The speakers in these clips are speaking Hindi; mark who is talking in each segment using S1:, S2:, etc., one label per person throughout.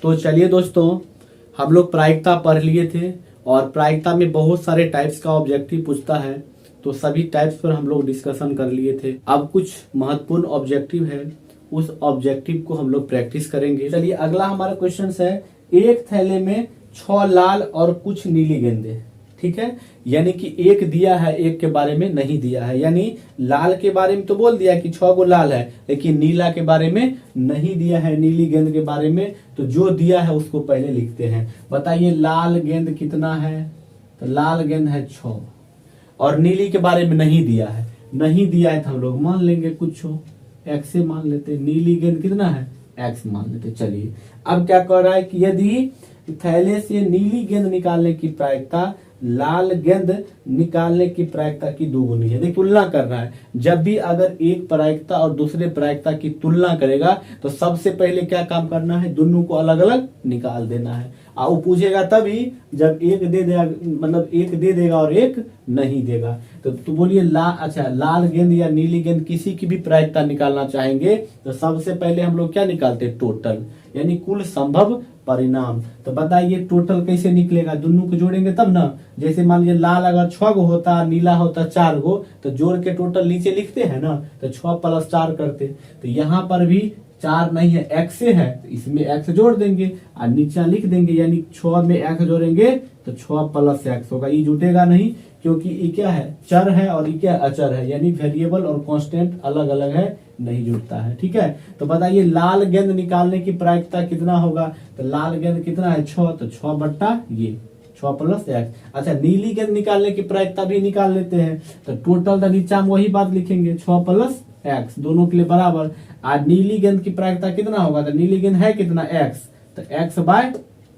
S1: तो चलिए दोस्तों, हम लोग प्रायिकता पढ़ लिए थे और प्रायिकता में बहुत सारे टाइप्स का ऑब्जेक्टिव पूछता है, तो सभी टाइप्स पर हम लोग डिस्कशन कर लिए थे। अब कुछ महत्वपूर्ण ऑब्जेक्टिव है, उस ऑब्जेक्टिव को हम लोग प्रैक्टिस करेंगे। चलिए अगला हमारा क्वेश्चन है, एक थैले में 6 लाल और कुछ नीली गेंदें। ठीक है, यानी कि एक दिया है, एक के बारे में नहीं दिया है। यानी लाल के बारे में तो बोल दिया कि 6 गो लाल है, लेकिन नीला के बारे में नहीं दिया है, नीली गेंद के बारे में। तो जो दिया है उसको पहले लिखते हैं। बताइए लाल गेंद कितना है? तो लाल गेंद है 6, और नीली के बारे में नहीं दिया है। नहीं दिया है तो हम लोग मान लेंगे कुछ हो, एक्स से मान लेते। नीली गेंद कितना है? एक्स मान लेते। चलिए अब क्या कह रहा है कि यदि थैले से नीली गेंद निकालने की प्रायिकता लाल गेंद निकालने की प्रायिकता की दोगुनी है। देखिए तुलना कर रहा है। जब भी अगर एक प्रायिकता और दूसरे प्रायिकता की तुलना करेगा तो सबसे पहले क्या काम करना है? दोनों को अलग अलग निकाल देना है। और वो पूछेगा तभी जब एक दे देगा, मतलब एक दे देगा और एक नहीं देगा। तो बोलिए लाल गेंद या नीली गेंद किसी की भी प्रायिकता निकालना चाहेंगे तो सबसे पहले हम लोग क्या निकालते हैं? टोटल, यानी कुल संभव परिणाम। तो बताइए टोटल कैसे निकलेगा? दोनों को जोड़ेंगे तब ना। जैसे मान लीजिए लाल अगर 6 गो होता, नीला होता 4 गो, तो जोड़ के टोटल नीचे लिखते हैं ना, तो 6 + 4 करते। तो यहाँ पर भी 4 नहीं है, एक्स से है, तो इसमें एक्स जोड़ देंगे और नीचे लिख देंगे। यानी 6 में एक्स जोड़ेंगे तो 6 + एक्स होगा। ये जुटेगा नहीं क्योंकि ये क्या है? चर है, और ये क्या? अचर है, यानी वेरिएबल और कांस्टेंट अलग अलग है, नहीं जुड़ता है। ठीक है, तो बताइए लाल गेंद निकालने की प्रायिकता कितना होगा? तो लाल गेंद कितना है? 6, तो 6 बट्टा ये 6 + एक्स। अच्छा, नीली गेंद निकालने की प्रायिकता भी निकाल लेते हैं। तो टोटल तो नीचे हम वही बात लिखेंगे, 6 + एक्स, दोनों के लिए बराबर। आज नीली गेंद की प्रायिकता कितना होगा? तो नीली गेंद है कितना? एक्स, तो x/6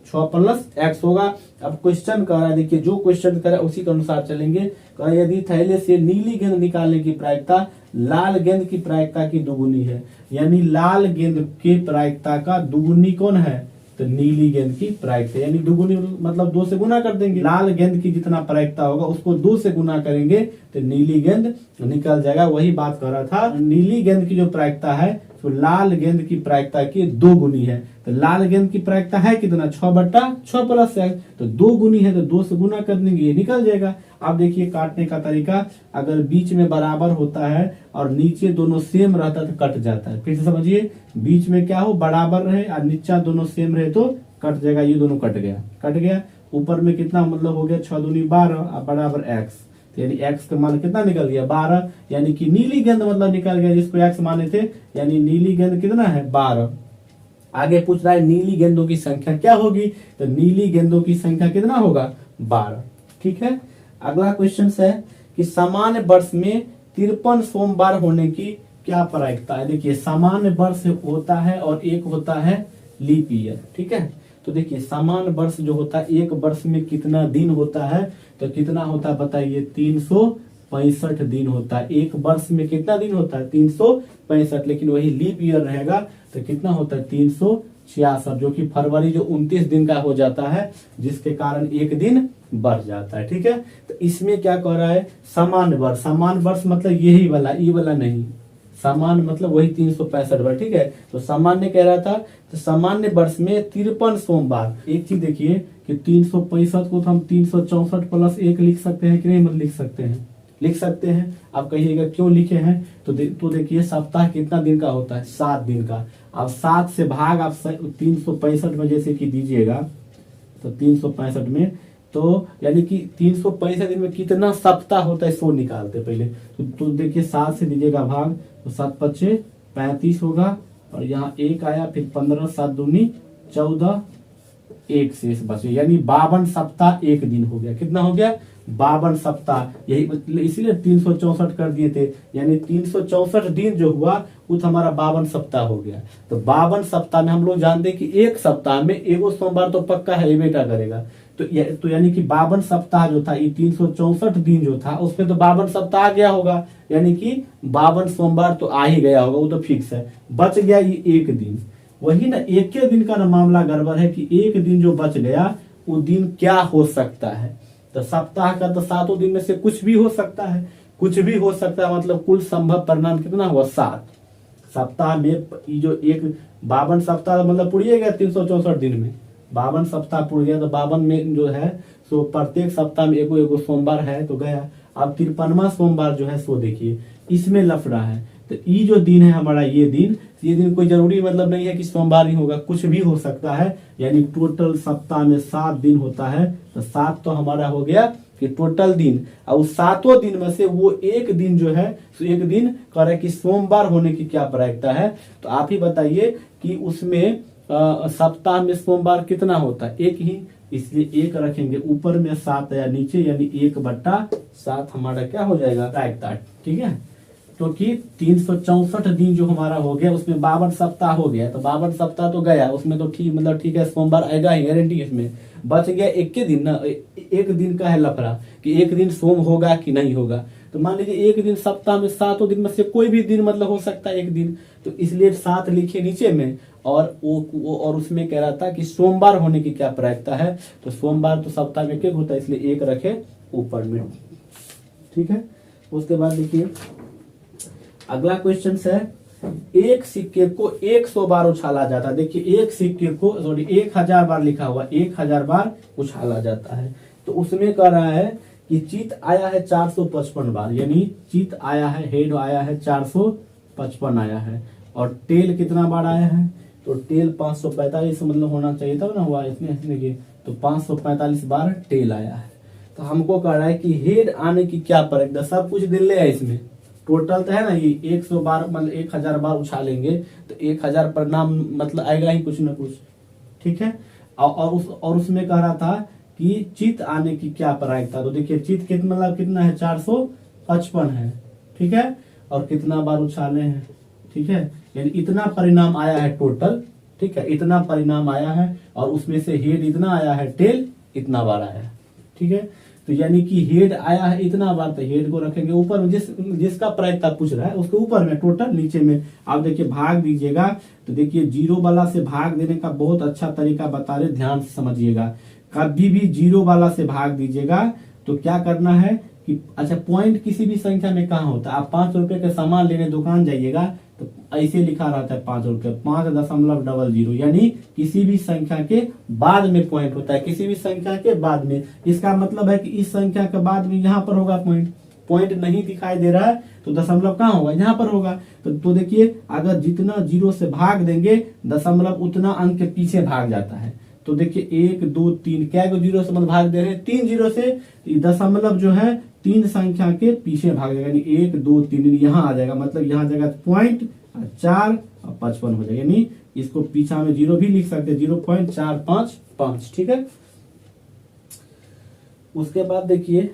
S1: + एक्स होगा। अब क्वेश्चन कह रहा है, देखिए जो क्वेश्चन कर रहा है उसी के अनुसार चलेंगे। यदि थैले से नीली गेंद निकालने की प्रायिकता लाल गेंद की प्रायिकता की दुगुनी है, यानी लाल गेंद की प्रायिकता का दुगुनी कौन है? तो नीली गेंद की प्रायिकता, यानी दुगुनी मतलब 2 से गुना कर देंगे। लाल गेंद की जितना प्रायिकता होगा उसको 2 से गुना करेंगे तो नीली गेंद निकल जाएगा। वही बात कर रहा था, नीली गेंद की जो प्रायिकता है तो लाल गेंद की प्रायिकता की 2 गुनी है। तो लाल गेंद की प्रायिकता है कितना? 6/6 + एक्स, तो 2 गुनी है तो 2 से गुना कर देंगे, ये निकल जाएगा। अब देखिए काटने का तरीका, अगर बीच में बराबर होता है और नीचे दोनों सेम रहता है तो कट जाता है। फिर से समझिए, बीच में क्या हो? बराबर रहे और नीचे दोनों सेम रहे तो कट जाएगा। ये दोनों कट गया। ऊपर में कितना मतलब हो गया? 6 दूनी 12 बराबर एक्स, यानी एक्स का मान कितना निकल गया? 12, यानी कि नीली गेंद मतलब निकल गया जिसको एक्स माने थे, यानी नीली गेंद कितना है? 12। आगे पूछ रहा है नीली गेंदों की संख्या क्या होगी? तो नीली गेंदों की संख्या कितना होगा? 12। ठीक है, अगला क्वेश्चन है कि सामान्य वर्ष में 53 सोमवार होने की क्या प्रायिकता है? देखिए सामान्य वर्ष होता है और एक होता है लीप ईयर। ठीक है, तो देखिए सामान्य वर्ष जो होता है, एक वर्ष में कितना दिन होता है? तो कितना होता है बताइए? 365 दिन होता है। एक वर्ष में कितना दिन होता है? 365, लेकिन वही लीप ईयर रहेगा तो कितना होता है? 366, जो कि फरवरी जो 29 दिन का हो जाता है, जिसके कारण एक दिन बढ़ जाता है। ठीक है, तो इसमें क्या कह रहा है? सामान्य वर्ष। सामान्य वर्ष मतलब यही वाला, ये वाला नहीं, सामान्य मतलब वही 365 वर्ष। ठीक है, तो सामान्य कह रहा था, तो सामान्य वर्ष में 53 सोमवार। एक चीज देखिए कि 365 को तो हम 364 + 1 लिख सकते हैं कि नहीं? मतलब लिख सकते हैं, लिख सकते हैं। आप कहिएगा क्यों लिखे हैं? तो देखिए सप्ताह कितना दिन का होता है? 7 दिन का। अब 7 से भाग आप 365 में जैसे कि दीजिएगा, तो 365 में, तो यानी कि 365 दिन में कितना सप्ताह होता है, सो निकालते पहले। तो देखिए 7 से दीजिएगा भाग, तो 7 × 5 = 35 होगा, और यहाँ 1 आया, फिर 15, 7 दूनी 14, 1 शेष बचे, यानी 52 सप्ताह एक दिन हो गया। कितना हो गया? 52 सप्ताह। यही इसीलिए 364 कर दिए थे, यानी 364 दिन जो हुआ वो तो हमारा 52 सप्ताह हो गया। तो 52 सप्ताह में हम लोग जानते हैं कि एक सप्ताह में एगो सोमवार तो पक्का है, बेटा करेगा। तो यानी कि 52 सप्ताह जो था, ये 364 दिन जो था उसमें तो 52 सप्ताह आ गया होगा, यानी कि 52 सोमवार तो आ ही गया होगा, वो तो फिक्स है। बच गया ये एक दिन, वही ना, एक ही दिन का ना मामला गड़बड़ है कि एक दिन जो बच गया वो दिन क्या हो सकता है? तो सप्ताह का तो 7 दिन में से कुछ भी हो सकता है, कुछ भी हो सकता है, मतलब कुल संभव परिणाम कितना हुआ? 7। सप्ताह में ये जो एक 52 सप्ताह मतलब पूरी गया 364 दिन में 52 सप्ताह पूर गया, तो 52 में जो है सो प्रत्येक सप्ताह में एगो एगो सोमवार है तो गया। अब 53वां सोमवार जो है सो देखिए इसमें लफड़ा है, तो ये जो दिन है हमारा ये दिन कोई जरूरी मतलब नहीं है कि सोमवार ही होगा, कुछ भी हो सकता है। यानी टोटल सप्ताह में 7 दिन होता है, तो 7 तो हमारा हो गया कि टोटल दिन, और उस 7 दिन में से वो एक दिन जो है तो एक दिन कह रहे कि सोमवार होने की क्या प्रायिकता है। तो आप ही बताइए कि उसमें सप्ताह में सोमवार कितना होता है, एक ही, इसलिए एक रखेंगे, ऊपर में 7 या नीचे, यानी 1/7 हमारा क्या हो जाएगा प्रायिकता। ठीक है, क्योंकि 364 दिन जो हमारा हो गया उसमें 52 सप्ताह हो गया, तो 52 सप्ताह तो गया उसमें, तो ठीक है सोमवार आएगा ही गारंटी। इसमें बच गया एक के दिन ना, एक दिन का है लफड़ा कि एक दिन सोम होगा कि नहीं होगा। तो मान लीजिए एक दिन सप्ताह में 7 दिन में से कोई भी दिन मतलब हो सकता है एक दिन, तो इसलिए 7 लिखे नीचे में, और और उसमें कह रहा था कि सोमवार होने की क्या प्रायिकता है, तो सोमवार तो सप्ताह में एक होता है इसलिए एक रखे ऊपर में। ठीक है, उसके बाद देखिए अगला क्वेश्चन है, एक सिक्के को 100 बार उछाला जाता है। देखिए एक सिक्के को 1000 बार लिखा हुआ, 1000 बार उछाला जाता है। तो उसमें कह रहा है कि चित आया है 455 बार, यानी चित आया है, हेड आया है 455 आया है, और टेल कितना बार आया है, तो टेल 545 मतलब होना चाहिए था ना, हुआ इसमें तो 545 बार टेल आया है। तो हमको कह रहा है कि हेड आने की क्या प्रायिकता, सब कुछ दिल ले है इसमें, टोटल तो है ना ये 100 बार मतलब 1000 बार उछालेंगे तो 1000 परिणाम मतलब आएगा ही कुछ ना कुछ। ठीक है, और उसमें कह रहा था कि चित आने की क्या प्रायिकता, तो देखिए चित कितना मतलब कितना है 455 है। ठीक है, और कितना बार उछाले हैं, ठीक है, यानी इतना परिणाम आया है टोटल। ठीक है, इतना परिणाम आया है, और उसमें से हेड इतना आया है, टेल इतना बार आया है। ठीक है, तो यानी कि हेड आया है इतना बार, तो हेड को रखेंगे ऊपर में, जिसका प्रायिकता पूछ रहा है उसके ऊपर में, टोटल नीचे में। आप देखिए भाग दीजिएगा, तो देखिए जीरो वाला से भाग देने का बहुत अच्छा तरीका बता रहे, ध्यान से समझिएगा। कभी भी जीरो वाला से भाग दीजिएगा तो क्या करना है कि अच्छा पॉइंट किसी भी संख्या में कहाँ होता है, आप 5 रुपए के सामान लेने दुकान जाइएगा तो ऐसे लिखा रहता है 5 रुपए, 5.00, यानी किसी भी संख्या के बाद में पॉइंट होता है, किसी भी संख्या के बाद में। इसका मतलब है कि इस संख्या के बाद में यहाँ पर होगा पॉइंट नहीं दिखाई दे रहा है तो दशमलव कहाँ होगा, यहाँ पर होगा। तो देखिए अगर जितना जीरो से भाग देंगे दशमलव उतना अंक के पीछे भाग जाता है। तो देखिए 1 2 3 क्या को जीरो से मतलब भाग दे रहे हैं 3 जीरो से, दशमलव जो है 3 संख्या के पीछे भाग जाएगा, यानी 1 2 3 यहाँ आ जाएगा, मतलब यहाँ जगह पॉइंट 4 और 55 हो जाएगा, यानी इसको पीछा में जीरो भी लिख सकते हैं, 0.455। ठीक है, उसके बाद देखिए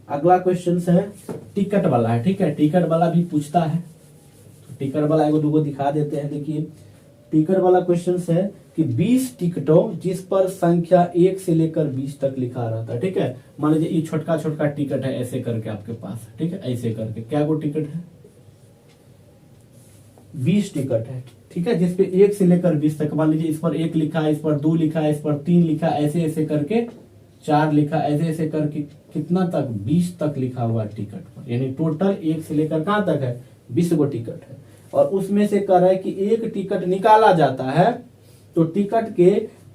S1: अगला क्वेश्चन है टिकट वाला है। ठीक है, टिकट वाला भी पूछता है, तो टिकट वाला एगो दूगो दिखा देते हैं। देखिए टिकट वाला क्वेश्चन है कि 20 टिकटों जिस पर संख्या 1 से लेकर 20 तक लिखा रहता है। ठीक है, मान लीजिए ये छोटका छोटका टिकट है ऐसे करके आपके पास, ठीक है, ऐसे करके क्या गो टिकट है, 20 टिकट है। ठीक है, जिसपे 1 से लेकर 20 तक, मान लीजिए इस पर 1 लिखा है, इस पर 2 लिखा है, इस पर 3 लिखा, ऐसे ऐसे करके 4 लिखा, ऐसे ऐसे करके कितना तक 20 तक लिखा हुआ टिकट पर, यानी टोटल 1 से लेकर कहां तक है 20 गो टिकट है। और उसमें से कह रहा है कि एक टिकट निकाला जाता है तो टिकट के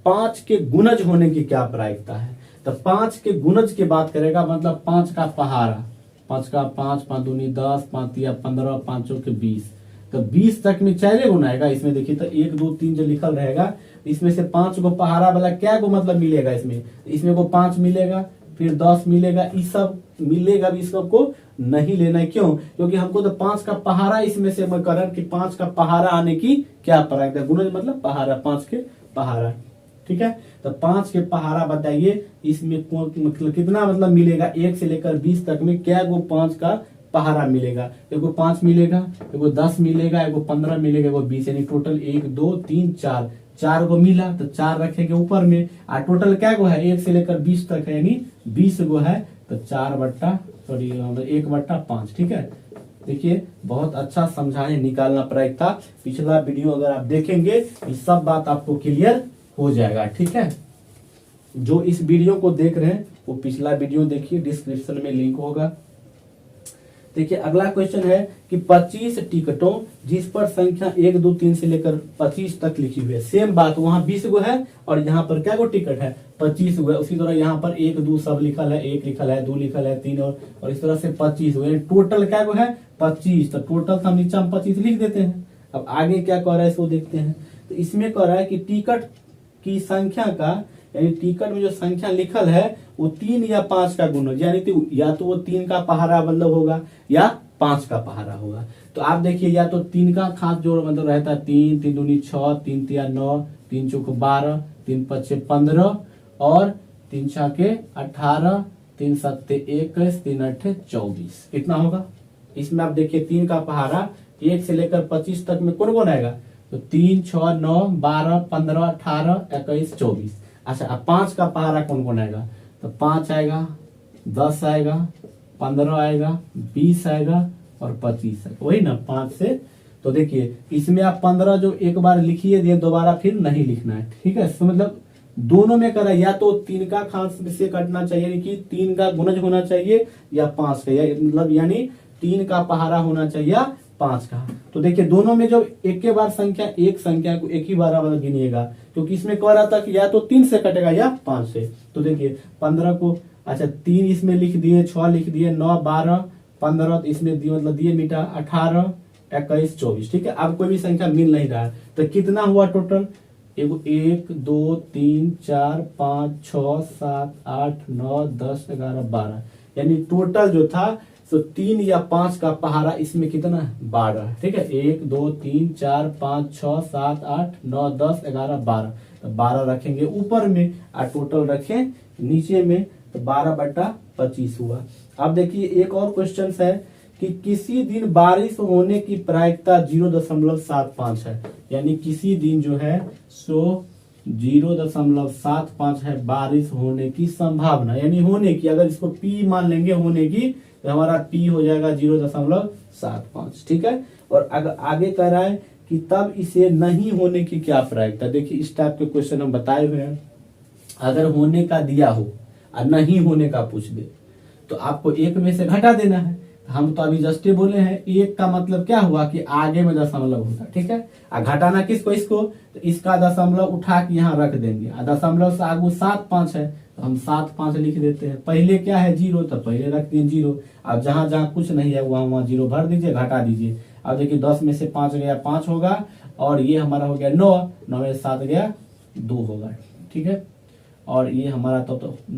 S1: 5 के गुणज होने की क्या प्रायिकता है। तो 5 के गुणज की बात करेगा, मतलब 5 का पहाड़ा, 5 का 5, 5 दूनी 10, 5 तिया 15, 5 के 20, तो 20 तक में 4 गुना आएगा। इसमें देखिए तो 1 2 3 जो लिखल रहेगा, इसमें से 5 को पहाड़ा वाला क्या को मतलब मिलेगा, इसमें को 5 मिलेगा, फिर 10 मिलेगा, इस सब मिलेगा भी, इस सब को नहीं लेना है। क्यों, क्योंकि हमको तो 5 का पहाड़ा इसमें से करें कि 5 का पहाड़ा आने की क्या प्रायिकता, गुणज मतलब पहाड़ा, 5 के पहाड़ा। ठीक है, तो 5 के पहाड़ा बताइए, इसमें मतलब कितना मतलब मिलेगा, 1 से लेकर 20 तक में क्या गो 5 का पहाड़ा मिलेगा, एगो 5 मिलेगा, एगो 10 मिलेगा, एगो 15 मिलेगा, एगो 20, यानी टोटल 1 2 3 4 गो मिला, तो 4 रखेंगे ऊपर में। और टोटल क्या गो है 1 से लेकर 20 तक है, यानी 20 गो है, तो 1/5। ठीक है, देखिए बहुत अच्छा समझाने निकालना प्रायिकता, पिछला वीडियो अगर आप देखेंगे ये सब बात आपको क्लियर हो जाएगा। ठीक है, जो इस वीडियो को देख रहे हैं वो पिछला वीडियो देखिए, डिस्क्रिप्शन में लिंक होगा। देखिए अगला क्वेश्चन है कि 25 टिकटों जिस पर संख्या 1 2 3 से लेकर 25 तक लिखी हुई है। सेम बात, वहां 20 गो है और यहाँ पर क्या गो टिकट है, 25 गो है। उसी तरह यहाँ पर 1 2 सब लिखल है, 1 लिखल है, 2 लिखल है, 3 और इस तरह से 25 गो, टोटल क्या गो है 25। तो टोटल हम नीचे हम 25 लिख देते हैं। अब आगे क्या कह रहा है इसको देखते हैं। तो इसमें कह रहा है कि टिकट की संख्या का, यानी टिकट में जो संख्या लिखल है वो 3 या 5 का गुणज, यानी तो या तो वो 3 का पहाड़ा मतलब होगा या 5 का पहाड़ा होगा। तो आप देखिए या तो 3 का खास जोड़ मतलब रहता है 3 3 दूनी 6 3 तिया 9 3 चौक 12 3 पच्चे 15 और 3 छके 18 3 सत्ते 21 3 अट्ठे 24, कितना होगा। इसमें आप देखिए 3 का पहाड़ा 1 से लेकर 25 तक में कौन कौन आएगा, तो 3 6 9 12 15 18 21 24। अच्छा अब 5 का पहाड़ा कौन कौन आएगा, तो 5 आएगा, 10 आएगा, 15 आएगा, 20 आएगा और 25 आएगा, वही ना 5 से। तो देखिए इसमें आप 15 जो एक बार लिखिए दिए, दोबारा फिर नहीं लिखना है, ठीक है। तो मतलब दोनों में करा, या तो 3 का खास से कटना चाहिए, यानी कि 3 का गुणज होना चाहिए या 5 का, या मतलब यानी 3 का पहाड़ा होना चाहिए या 5 का। तो देखिए दोनों में जो एक के बार संख्या, एक संख्या को एक ही बार गिनिएगा, क्योंकि इसमें कह रहा था कि या तो 3 से कटेगा या 5 से। तो देखिए 15 को, अच्छा 3 इसमें लिख दिए, 6 लिख दिए, 9 12 15 इसमें दिए मतलब दिए मीठा 18 21 24, ठीक है। अब कोई भी संख्या मिल नहीं रहा है, तो कितना हुआ टोटल, 1 2 3 4 5 6 7 8 9 10 11 12, यानी टोटल जो था तो 3 या 5 का पहाड़ा इसमें कितना है 12, ठीक है। 1 2 3 4 5 6 7 8 9 10 11 12, तो 12 रखेंगे ऊपर में और टोटल रखें नीचे में, तो 12/25 हुआ। अब देखिए एक और क्वेश्चन है कि किसी दिन बारिश होने की प्रायिकता 0.75 है, यानी किसी दिन जो है सो 0.75 है बारिश होने की संभावना, यानी होने की, अगर इसको P मान लेंगे होने की, तो हमारा P हो जाएगा 0.75, ठीक है। और अगर आगे कह रहा है कि तब इसे नहीं होने की क्या प्रायिकता। देखिए इस टाइप के क्वेश्चन हम बताए हुए हैं, अगर होने का दिया हो और नहीं होने का पूछ दे तो आपको 1 में से घटा देना है। हम तो अभी जस्ट बोले हैं 1 का मतलब क्या हुआ कि आगे में दशमलव होता, ठीक है। और घटाना किसको, इसको, तो इसका दशमलव उठा के यहाँ रख देंगे। दशमलव से आगू 7 5 है तो हम 7 5 लिख देते हैं। पहले क्या है 0, तो पहले रख दिए 0। अब जहां जहां कुछ नहीं है वहां 0 भर दीजिए, घटा दीजिए। अब देखिए 10 में से 5 गया 5 होगा, और ये हमारा हो गया 9 में 7 गया 2 होगा, ठीक है। और ये हमारा तो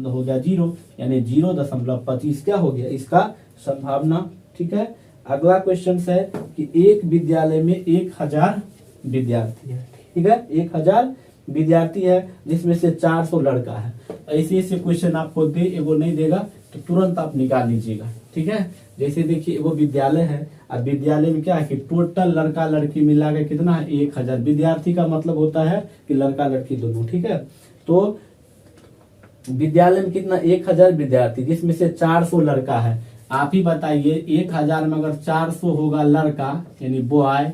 S1: हो गया 0, यानी 0.25 क्या हो गया इसका संभावना, ठीक है। अगला क्वेश्चन है कि एक विद्यालय में 1000 विद्यार्थी है, ठीक है। 1000 विद्यार्थी है जिसमें से 400 लड़का है। ऐसे ऐसे क्वेश्चन आपको दे, एगो नहीं देगा तो तुरंत आप निकाल लीजिएगा, ठीक है। जैसे देखिए एगो विद्यालय है, अब विद्यालय में क्या है कि टोटल लड़का लड़की मिला के कितना है 1000। विद्यार्थी का मतलब होता है कि लड़का लड़की दोनों, ठीक है। तो विद्यालय में कितना 1000 विद्यार्थी जिसमें से 400 लड़का है। आप ही बताइए 1000 में अगर 400 होगा लड़का यानी बॉय,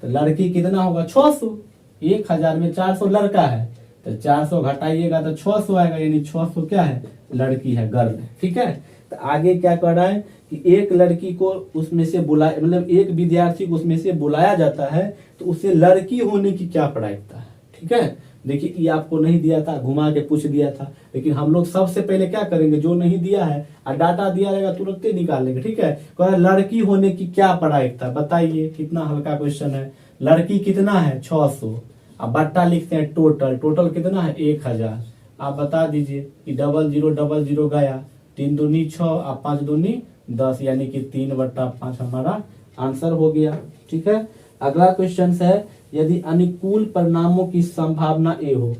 S1: तो लड़की कितना होगा 600। 1000 में 400 लड़का है तो 400 घटाइएगा तो 600 आएगा, यानी 600 क्या है लड़की है, गर्ल है, ठीक है। तो आगे क्या कर रहा है कि एक लड़की को उसमें से बुलाया, मतलब एक विद्यार्थी को उसमें से बुलाया जाता है तो उसे लड़की होने की क्या प्रायिकता है, ठीक है। देखिए ये आपको नहीं दिया था, घुमा के पूछ दिया था, लेकिन हम लोग सबसे पहले क्या करेंगे, जो नहीं दिया है और डाटा दिया रहेगा तुरंत ही निकाल लेंगे, ठीक है। लड़की होने की क्या प्रायिकता बताइए, कितना हल्का क्वेश्चन है। लड़की कितना है 600, अब बट्टा लिखते हैं टोटल, टोटल कितना है 1000। आप बता दीजिए कि 0000 गया, 3 दूनी 6 और 5 दूनी 10, यानी कि 3/5 हमारा आंसर हो गया, ठीक है। अगला क्वेश्चन है यदि अनुकूल परिणामों की संभावना ए हो,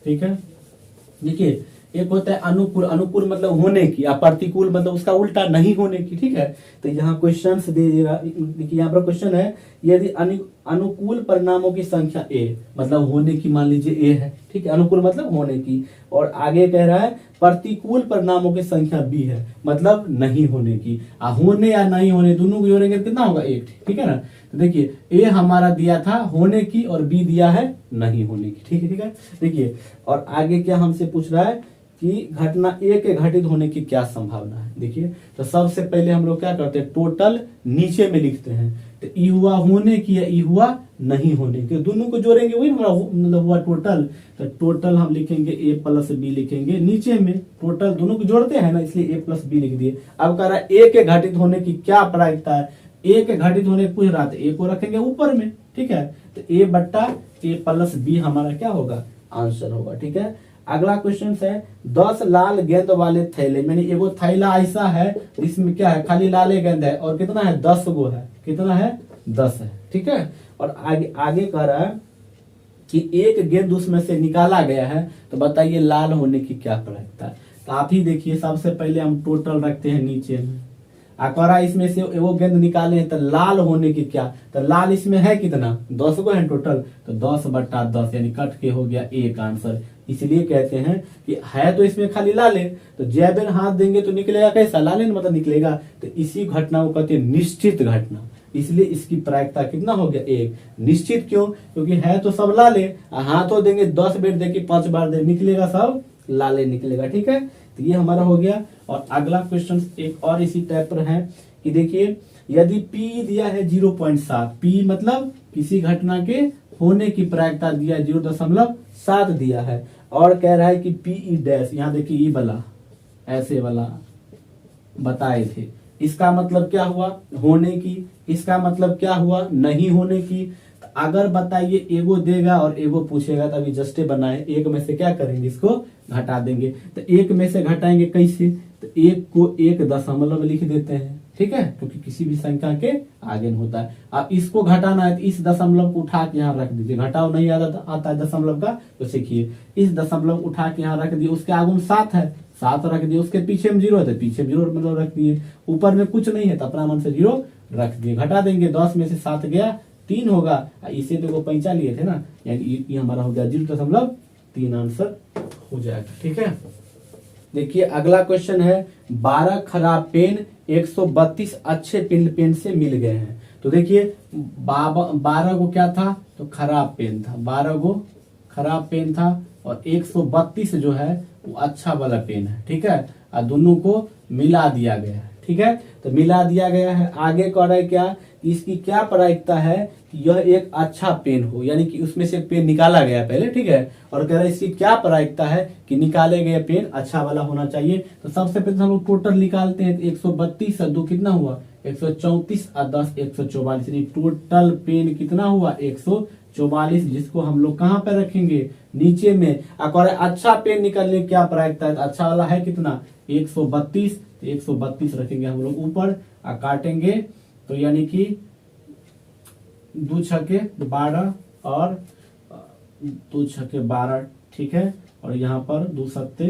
S1: ठीक है। देखिए एक होता है अनुकूल, अनुकूल मतलब होने की, और प्रतिकूल मतलब उसका उल्टा नहीं होने की, ठीक है। तो यहाँ क्वेश्चन दीजिएगा, देखिए यहाँ पर क्वेश्चन है यदि अनुकूल परिणामों की संख्या ए, मतलब होने की मान लीजिए ए है, ठीक है। अनुकूल मतलब होने की, और आगे कह रहा है प्रतिकूल परिणामों की संख्या बी है, मतलब नहीं होने की। होने या नहीं होने दोनों को जोड़ेंगे कितना होगा 1, ठीक है ना। तो देखिए ए हमारा दिया था होने की और बी दिया है नहीं होने की, ठीक है, ठीक है। देखिए और आगे क्या हमसे पूछ रहा है कि घटना ए के घटित होने की क्या संभावना है। देखिए, तो सबसे पहले हम लोग क्या करते हैं, टोटल नीचे में लिखते हैं। तो ई हुआ होने की या ई हुआ नहीं होने की, दोनों को जोड़ेंगे वही हमारा मतलब हुआ टोटल। तो टोटल हम लिखेंगे ए प्लस बी लिखेंगे नीचे में, टोटल दोनों को जोड़ते हैं ना, इसलिए ए प्लस बी लिख दिए। अब कह रहा है ए के घटित होने की क्या प्रायिकता है, ए के घटित होने पूछ रहा था, ए को रखेंगे ऊपर में, ठीक है। तो ए बट्टा ए प्लस बी हमारा क्या होगा, आंसर होगा, ठीक है। अगला क्वेश्चन है 10 लाल गेंद वाले थैले, मैंने एगो थैला ऐसा है जिसमें क्या है, खाली लाले गेंद है और कितना है, 10 गो है, कितना है, 10 है, ठीक है। और आगे आगे कह रहा है कि एक गेंद उसमें से निकाला गया है, तो बताइए लाल होने की क्या प्रायिकता है। तो आप ही देखिए, सबसे पहले हम टोटल रखते हैं नीचे में, अकरा इसमें से वो गेंद निकाले हैं, तो लाल होने की क्या, तो लाल इसमें है कितना, 10 को है टोटल, तो 10 बट्टा 10 यानी कट के हो गया एक आंसर। इसलिए कहते हैं कि है तो इसमें खाली लाल है, तो जैब हाथ देंगे तो निकलेगा कैसा, लाल है मतलब निकलेगा। तो इसी घटना को कहते हैं निश्चित घटना, इसलिए इसकी प्रायिकता कितना हो गया, एक। निश्चित क्यों, क्योंकि है तो सब लाल है, हाथों देंगे 10 बेर देंगे 5 बार दे निकलेगा सब लाले निकलेगा, ठीक है। तो ये हमारा हो गया। और अगला क्वेश्चन एक और इसी टाइप पर है कि देखिए, यदि P दिया है 0.7, P मतलब किसी घटना के होने की प्रायिकता दिया 0.7 दिया है, और कह रहा है कि P डैश, यहाँ देखिए ई वाला ऐसे वाला बताए थे, इसका मतलब क्या हुआ, होने की, इसका मतलब क्या हुआ, नहीं होने की। अगर बताइए एगो देगा और एगो पूछेगा, तभी जस्टे बनाए, एक में से क्या करेंगे, इसको घटा देंगे। तो एक में से घटाएंगे कैसे, तो एक को 1 दशमलव लिख देते हैं, ठीक है, क्योंकि किसी भी संख्या के आगे में होता है। अब इसको घटाना है तो इस दशमलव को उठा के यहाँ रख दीजिए, घटाओ नहीं आता है दशमलव का, तो सीखिए इस दशमलव उठा के यहाँ रख दिए, उसके आगे में 7 है, 7 रख दिए, उसके पीछे में 0 है तो पीछे 0 मतलब रख दिए, ऊपर में कुछ नहीं है तो अपना मन से 0 रख दिए, घटा देंगे, 10 में से 7 गया 3 होगा, इसे तो वो 5 लिए थे ना, यानी ये हमारा हो गया 0.3 आंसर हो जाएगा, ठीक है। देखिए अगला क्वेश्चन है 12 खराब पेन 132 अच्छे पेन से मिल गए हैं। तो देखिए 12 को क्या था, तो खराब पेन था, 12 को खराब पेन था, और 132 जो है वो अच्छा वाला पेन है, ठीक है। और दोनों को मिला दिया गया है, ठीक है, तो मिला दिया गया है। आगे कह रहा है क्या, इसकी क्या प्रायिकता है कि यह एक अच्छा पेन हो, यानी कि उसमें से एक पेन निकाला गया पहले, ठीक है, और कह रहा है इसकी क्या प्रायिकता है कि निकाले गए पेन अच्छा वाला होना चाहिए। तो सबसे पहले हम लोग टोटल निकालते हैं, 132 और 2 कितना हुआ, 134 और 10 144, यानी टोटल पेन कितना हुआ, 144, जिसको हम लोग कहाँ पे रखेंगे, नीचे में। और अच्छा पेन निकालने की क्या प्रायिकता है, अच्छा वाला है कितना, 132, तो 132 रखेंगे हम लोग ऊपर, और काटेंगे तो यानी कि 2 छक्के 12 और 2 छक्के 12, ठीक है, और यहाँ पर 2 सत्ते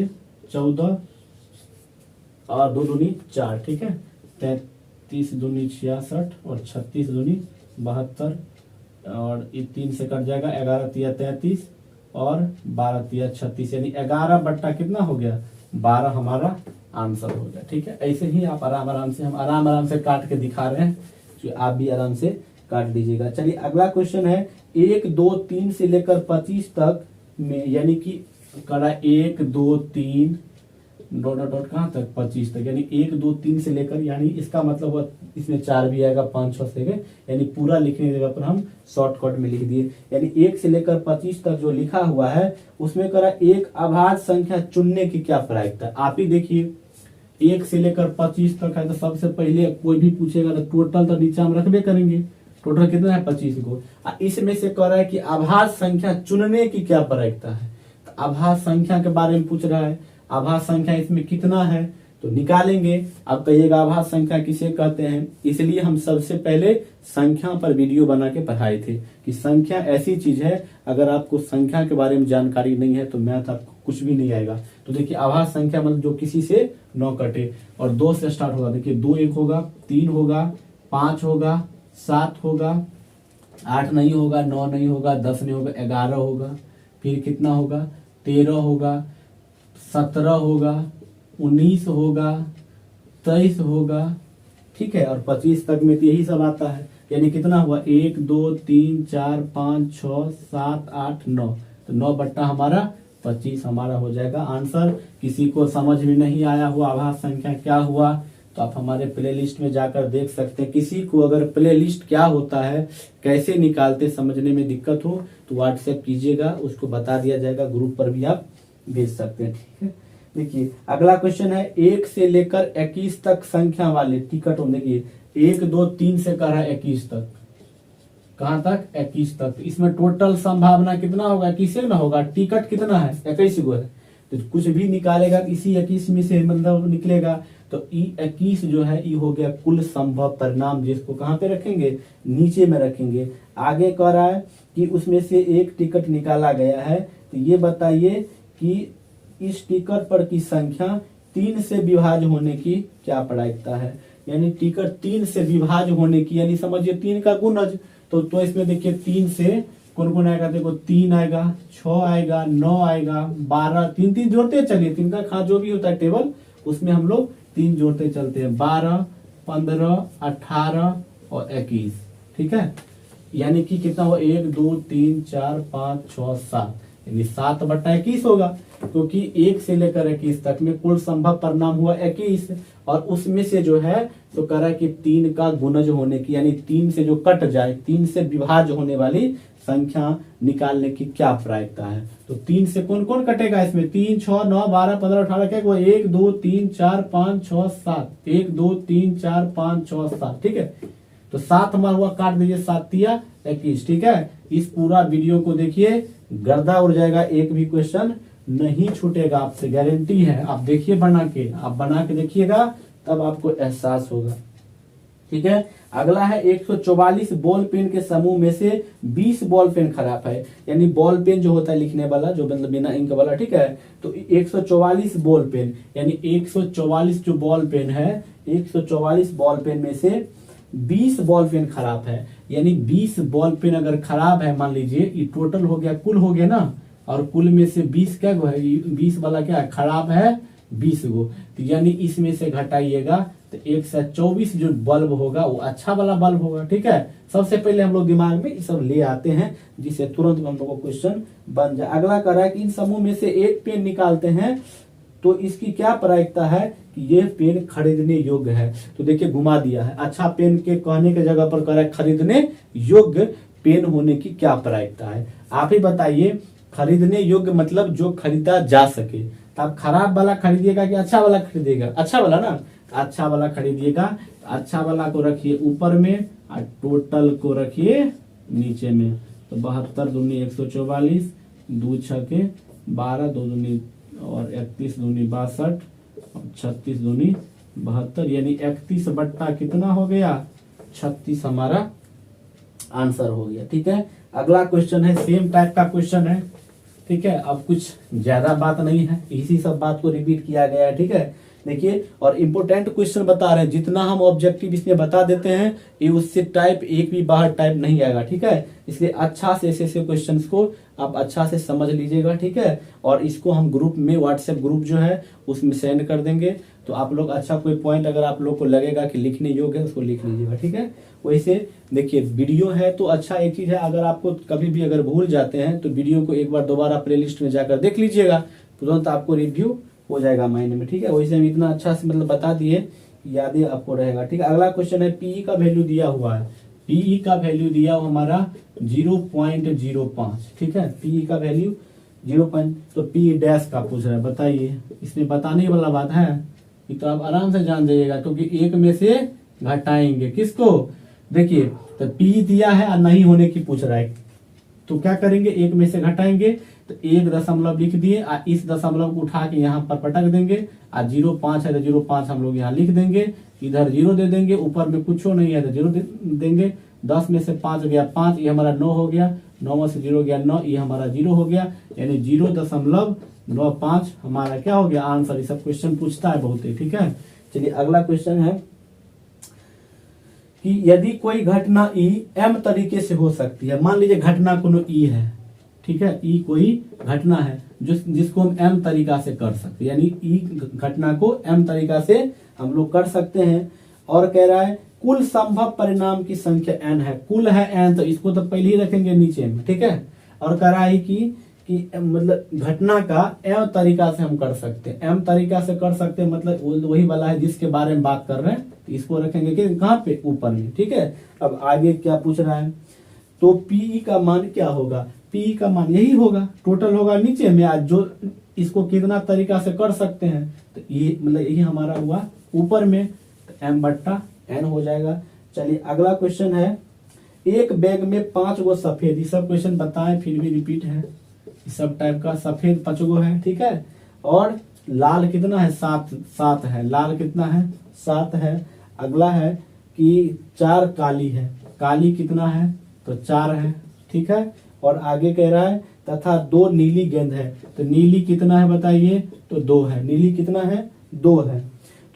S1: 14 और 2 दूनी 4, ठीक है, 33 दूनी 66 और 36 दूनी 72, और ये 3 से कट जाएगा, 11 तिया 33 और 12 तिया 36, यानी 11 बट्टा कितना हो गया, 12 हमारा आंसर हो गया, ठीक है। ऐसे ही आप आराम से, हम आराम से काट के दिखा रहे हैं, तो आप भी आराम से काट दीजिएगा। चलिए अगला क्वेश्चन है 1 2 3 से लेकर 25 तक में, यानी कि करा 1 2 3 डॉट कहाँ तक, 25 तक, यानी 1 2 3 से लेकर, यानी इसका मतलब हुआ इसमें 4 भी आएगा, 5 6 से, यानी पूरा लिखने की जगह पर हम शॉर्टकट में लिख दिए। यानी 1 से लेकर 25 तक जो लिखा हुआ है उसमें करा एक अभाज्य संख्या चुनने की क्या प्रायिकता है। आप ही देखिए 1 से लेकर 25 तक है, तो सबसे पहले कोई भी पूछेगा तो टोटल तो नीचे हम रखबे करेंगे, टोटल कितना है 25 को। इसमें से कह रहा है कि अभाज्य संख्या चुनने की क्या प्रायिकता है, तो अभाज्य संख्या के बारे में पूछ रहा है, अभाज्य संख्या इसमें कितना है तो निकालेंगे। अब कहिएगा अभाज्य संख्या किसे कहते हैं, इसलिए हम सबसे पहले संख्या पर वीडियो बना के पढ़ाए थे कि संख्या ऐसी चीज है, अगर आपको संख्या के बारे में जानकारी नहीं है तो मैथ आपको कुछ भी नहीं आएगा। तो देखिए अभाज्य संख्या मतलब जो किसी से 9 कटे, और 2 से स्टार्ट होगा, देखिए 2 1 होगा, 3 होगा, 5 होगा, 7 होगा, 8 नहीं होगा, 9 नहीं होगा, 10 नहीं होगा, 11 होगा, फिर कितना होगा, 13 होगा, 17 होगा, 19 होगा, 23 होगा, ठीक है, और 25 तक में तो यही सब आता है। यानी कितना हुआ, 1 2 3 4 5 6 7 8 9, तो 9 बट्टा हमारा 25 हमारा हो जाएगा आंसर। किसी को समझ में नहीं आया हुआ आभास संख्या क्या हुआ तो आप हमारे प्लेलिस्ट में जाकर देख सकते हैं। किसी को अगर प्लेलिस्ट क्या होता है, कैसे निकालते, समझने में दिक्कत हो तो व्हाट्सएप कीजिएगा, उसको बता दिया जाएगा, ग्रुप पर भी आप भेज सकते हैं। ठीक है, देखिए अगला क्वेश्चन है 1 से लेकर 21 तक संख्या वाले टिकट। देखिए 1 2 3 से कर रहा है 21 तक, कहां तक 21 तक। इसमें टोटल संभावना कितना होगा, 21 ना होगा, टिकट कितना है 21 गो है, तो कुछ भी निकालेगा इसी 21 में से मतलब निकलेगा। तो ई21 जो है ये हो गया कुल संभव परिणाम, जिसको कहां पे रखेंगे, नीचे में रखेंगे। आगे कह रहा है कि उसमें से एक टिकट निकाला गया है, तो ये बताइए कि इस टिकट पर की संख्या 3 से विभाज्य होने की क्या प्रायिकता है। यानी टिकट 3 से विभाज्य होने की, यानी समझिए 3 का गुणज। तो इसमें देखिए 3 से कौन कौन आएगा, देखो 3 आएगा, 6 आएगा, 9 आएगा, 12, 3 जोड़ते चलिए, 3 का खास जो भी होता है टेबल उसमें हम लोग 3 जोड़ते चलते हैं, 12, 15, 18 और 21। ठीक है, यानी कि कितना हुआ, 1 2 3 4 5 6 7, यानी 7/21 होगा, क्योंकि 1 से लेकर 21 तक में कुल संभव परिणाम हुआ 21, और उसमें से जो है तो कह रहा है कि 3 का गुणज होने की, यानी 3 से जो कट जाए, 3 से विभाज्य होने वाली संख्या निकालने की क्या प्रायिकता है। तो 3 से कौन कौन कटेगा इसमें, 3 6 9 12 15 18 क्या हुआ, 1 2 3 4 5 6 7, 1 2 3 4 5 6 7। ठीक है, तो 7 हमारा हुआ, काट दीजिए, 7 तिया 21। ठीक है, इस पूरा वीडियो को देखिए, गर्दा उड़ जाएगा, एक भी क्वेश्चन नहीं छूटेगा, आपसे गारंटी है। आप देखिए बना के, आप बना के देखिएगा तब आपको एहसास होगा। ठीक है, अगला है 144 बॉल पेन के समूह में से 20 बॉल पेन खराब है। यानी बॉल पेन जो होता है लिखने वाला, जो मतलब बिना इंक वाला, ठीक है, तो 144 बॉल पेन, यानी 144 जो बॉल पेन है, 144 बॉल पेन में से 20 बॉल पेन खराब है। यानी 20 बॉल पेन अगर खराब है, मान लीजिए ये टोटल हो गया, कुल हो गया ना, और कुल में से 20 क्या है, 20 वाला क्या है, खराब है 20 गो, तो यानी इसमें से घटाइएगा तो 124 जो बल्ब होगा वो अच्छा वाला बल्ब होगा। ठीक है, सबसे पहले हम लोग दिमाग में ये सब ले आते हैं, जिससे तुरंत हम लोग को क्वेश्चन बन जाए। अगला कह रहा है कि इन समूह में से एक पेन निकालते हैं तो इसकी क्या प्रायिकता है कि ये पेन खरीदने योग्य है। तो देखिए घुमा दिया है, अच्छा पेन के कहने के जगह पर कह रहा है खरीदने योग्य पेन होने की क्या प्रायिकता है। आप ही बताइए, खरीदने योग्य मतलब जो खरीदा जा सके। तो आप खराब वाला खरीदिएगा कि अच्छा वाला खरीदिएगा, अच्छा वाला ना, अच्छा वाला खरीदिएगा। अच्छा वाला को रखिए ऊपर में और टोटल को रखिए नीचे में। तो 72 दूनी 144, 2 छके 12, 2 दूनी और 31 दूनी 62 और 36 दूनी 72, यानी 31 बट्टा कितना हो गया, 36 हमारा आंसर हो गया। ठीक है, अगला क्वेश्चन है, सेम टाइप का क्वेश्चन है। ठीक है, अब कुछ ज्यादा बात नहीं है, इसी सब बात को रिपीट किया गया है। ठीक है, देखिए, और इम्पोर्टेंट क्वेश्चन बता रहे हैं, जितना हम ऑब्जेक्टिव इसमें बता देते हैं ये उससे टाइप एक भी बाहर टाइप नहीं आएगा। ठीक है, इसलिए अच्छा से ऐसे क्वेश्चंस को आप अच्छा से समझ लीजिएगा। ठीक है, और इसको हम ग्रुप में, व्हाट्सएप ग्रुप जो है उसमें सेंड कर देंगे, तो आप लोग अच्छा कोई पॉइंट अगर आप लोग को लगेगा कि लिखने योग्य है उसको लिख लीजिएगा। ठीक है, वैसे देखिए वीडियो है तो अच्छा एक चीज है, अगर आपको कभी भी अगर भूल जाते हैं तो वीडियो को एक बार दोबारा प्लेलिस्ट में जाकर देख लीजिएगा, तुरंत आपको रिव्यू हो जाएगा माइंड में। ठीक है, वैसे हम इतना अच्छा से मतलब बता दिए, याद आपको रहेगा। ठीक है, अगला क्वेश्चन है, पीई का वैल्यू दिया हुआ है, पीई का वैल्यू दिया हुआ हमारा 0.05। ठीक है, पीई का वैल्यू 0. तो पी डैश का पूछ रहा है, बताइए, इसमें बताने वाला बात है, ये तो आप आराम से जान जाइएगा, क्योंकि एक में से घटाएंगे किसको, देखिए, तो पी दिया है और नहीं होने की पूछ रहा है, तो क्या करेंगे, एक में से घटाएंगे, तो 1 दशमलव लिख दिए और इस दशमलव को उठा के यहाँ पर पटक देंगे, और 0.5 है तो 0.5 हम लोग यहाँ लिख देंगे, इधर 0 दे देंगे, ऊपर में कुछ नहीं है तो 0 देंगे, 10 में से 5 गया 5, ये हमारा 9 हो गया, 9 में से 0 गया 9, ये हमारा 0 हो गया, यानी 0.95 हमारा क्या हो गया आंसर। ये सब क्वेश्चन पूछता है बहुत ही। ठीक है, चलिए अगला क्वेश्चन है कि यदि कोई घटना ई एम तरीके से हो सकती है, मान लीजिए घटना कोनो ई है, ठीक है, ई कोई घटना है जिसको हम एम तरीका से कर सकते हैं, यानी ई घटना को एम तरीका से हम लोग कर सकते हैं, और कह रहा है कुल संभव परिणाम की संख्या n है, कुल है n, तो इसको तो पहले ही रखेंगे नीचे में। ठीक है, और कह रहा है कि कि मतलब घटना का एम तरीका से हम कर सकते हैं, एम तरीका से कर सकते हैं, मतलब वही वाला है जिसके बारे में बात कर रहे हैं। तो इसको रखेंगे कि कहाँ पे, ऊपर में। ठीक है, अब आगे क्या पूछ रहा है, तो पी का मान क्या होगा, पी का मान यही होगा, टोटल होगा नीचे में, आज जो इसको कितना तरीका से कर सकते हैं, तो ये मतलब यही हमारा हुआ ऊपर में, तो एम बट्टा एन हो जाएगा। चलिए अगला क्वेश्चन है, एक बैग में 5 गो सफेद, ये सब क्वेश्चन बताएं फिर भी रिपीट है, इस सब टाइप का, सफेद 5 गो है, ठीक है, और लाल कितना है, 7 है, लाल कितना है, 7 है। अगला है कि 4 काली है, काली कितना है, तो 4 है, ठीक है। और आगे कह रहा है तथा 2 नीली गेंद है, तो नीली कितना है बताइए, तो 2 है, नीली कितना है, 2 है।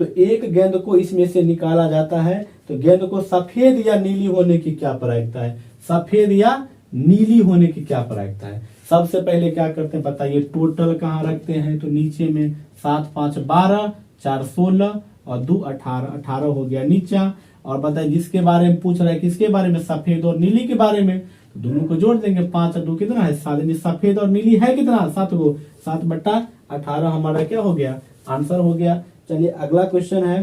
S1: तो एक गेंद को इसमें से निकाला जाता है, तो गेंद को सफेद या नीली होने की क्या प्रायिकता है, सफेद या नीली होने की क्या प्रायिकता है। सबसे पहले क्या करते हैं बताइए, टोटल कहाँ रखते हैं, तो नीचे में 7 5 12, 4 16 और 2 18, 18 हो गया नीचा। और बताइए जिसके बारे में पूछ रहा है, किसके बारे में, सफेद और नीली के बारे में, तो दोनों को जोड़ देंगे, 5 और 2 कितना है, 7, सफेद और नीली है कितना, 7 गो, 7 बट्टा 18 हमारा क्या हो गया, आंसर हो गया। चलिए अगला क्वेश्चन है,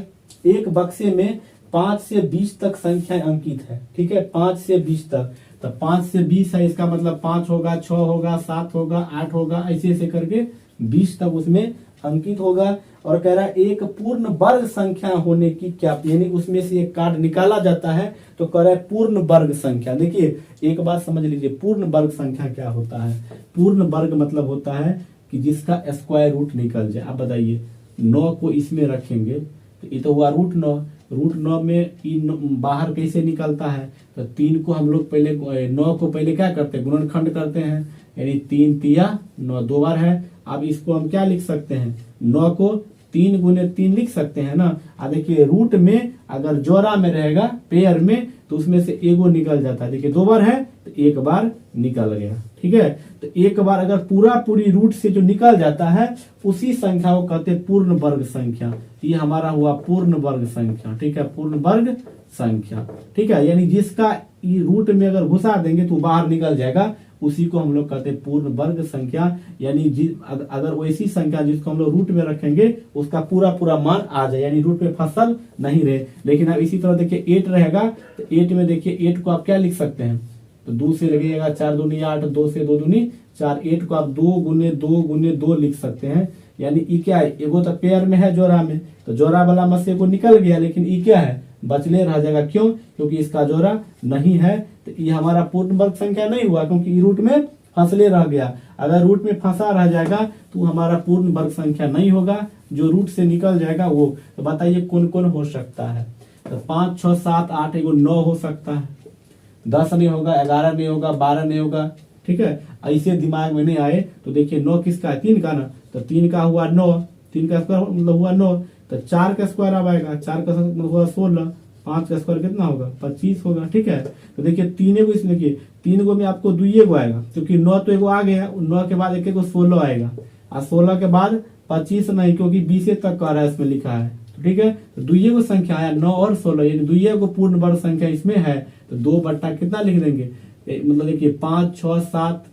S1: एक बक्से में 5 से 20 तक संख्याएं अंकित है, ठीक है, 5 से 20 तक, तो 5 से 20 है, इसका मतलब 5 होगा, 6 होगा, 7 होगा, 8 होगा, ऐसे ऐसे करके 20 तक उसमें अंकित होगा। और कह रहा है एक पूर्ण वर्ग संख्या होने की क्या, यानी उसमें से एक कार्ड निकाला जाता है, तो कह रहा है पूर्ण वर्ग संख्या। देखिए एक बात समझ लीजिए, पूर्ण वर्ग संख्या क्या होता है, पूर्ण वर्ग मतलब होता है कि जिसका स्क्वायर रूट निकल जाए। आप बताइए 9 को इसमें रखेंगे, तो ये तो हुआ √9, √9 में बाहर कैसे निकलता है, तो 3 को हम लोग पहले 9 को पहले क्या करते हैं, गुणनखंड करते हैं, यानी 3 तिया 9 2 बार है। अब इसको हम क्या लिख सकते हैं, 9 को 3 गुने 3 लिख सकते हैं ना। अब देखिए रूट में अगर जोड़ा में रहेगा, पेयर में, तो उसमें से एगो निकल जाता है, देखिए 2 बार है तो 1 बार निकल गया, ठीक है। तो 1 बार अगर पूरी रूट से जो निकल जाता है, उसी संख्या को कहते हैं पूर्ण वर्ग संख्या। ये हमारा हुआ पूर्ण वर्ग संख्या, ठीक है, पूर्ण वर्ग संख्या, ठीक है, यानी जिसका रूट में अगर घुसा देंगे तो बाहर निकल जाएगा, उसी को हम लोग कहते हैं पूर्ण वर्ग संख्या। यानी अगर वैसी संख्या जिसको हम लोग रूट में रखेंगे उसका पूरा मान आ जाए, यानी रूट में फसल नहीं रहे। लेकिन अब इसी तरह देखिए 8 रहेगा, तो 8 में देखिए 8 को आप क्या लिख सकते हैं, तो 2 से लगेगा, 4 दूनी 8, 2 से 2 दूनी 4, 8 को आप 2 गुने 2 गुने 2 लिख सकते हैं। यानी ई क्या है, एगो तो पेयर में है जोड़ा में, तो जोड़ा वाला में से को निकल गया, लेकिन ई क्या है, बचले रह जाएगा, क्यों, क्योंकि इसका जोड़ा नहीं है, तो ये हमारा पूर्ण वर्ग संख्या नहीं हुआ, क्योंकि रूट में फंसले रह गया। अगर रूट में फंसा रह जाएगा तो हमारा पूर्ण वर्ग संख्या नहीं होगा, जो रूट से निकल जाएगा वो। तो बताइए कौन कौन हो सकता है, तो 5 6 7 8 एगो 9 हो सकता है, 10 नहीं होगा, 11 नहीं होगा, 12 नहीं होगा, ठीक है। ऐसे दिमाग में नहीं आए तो देखिए 9 किसका है, 3 का ना, तो 3 का हुआ 9, 3 का स्क्वायर मतलब हुआ 9, तो 4 का स्क्वायर अब आएगा, 4 का मतलब हुआ 16, 5 का स्क्वायर कितना होगा, 25 होगा, ठीक है। तो देखिए 3 को इसमें देखिए 3 गो में आपको 2 गो आएगा, क्योंकि 9 तो एगो आ गया, 9 के बाद एक 16 आएगा, और 16 के बाद 25 नहीं, क्योंकि 20 तक का रहा है इसमें लिखा है, ठीक है। तो 2 गो संख्या आया 9 और 16, यानी 2 गो पूर्ण वर्ग संख्या इसमें है, तो 2 बट्टा कितना लिख देंगे, मतलब देखिए 5 6 7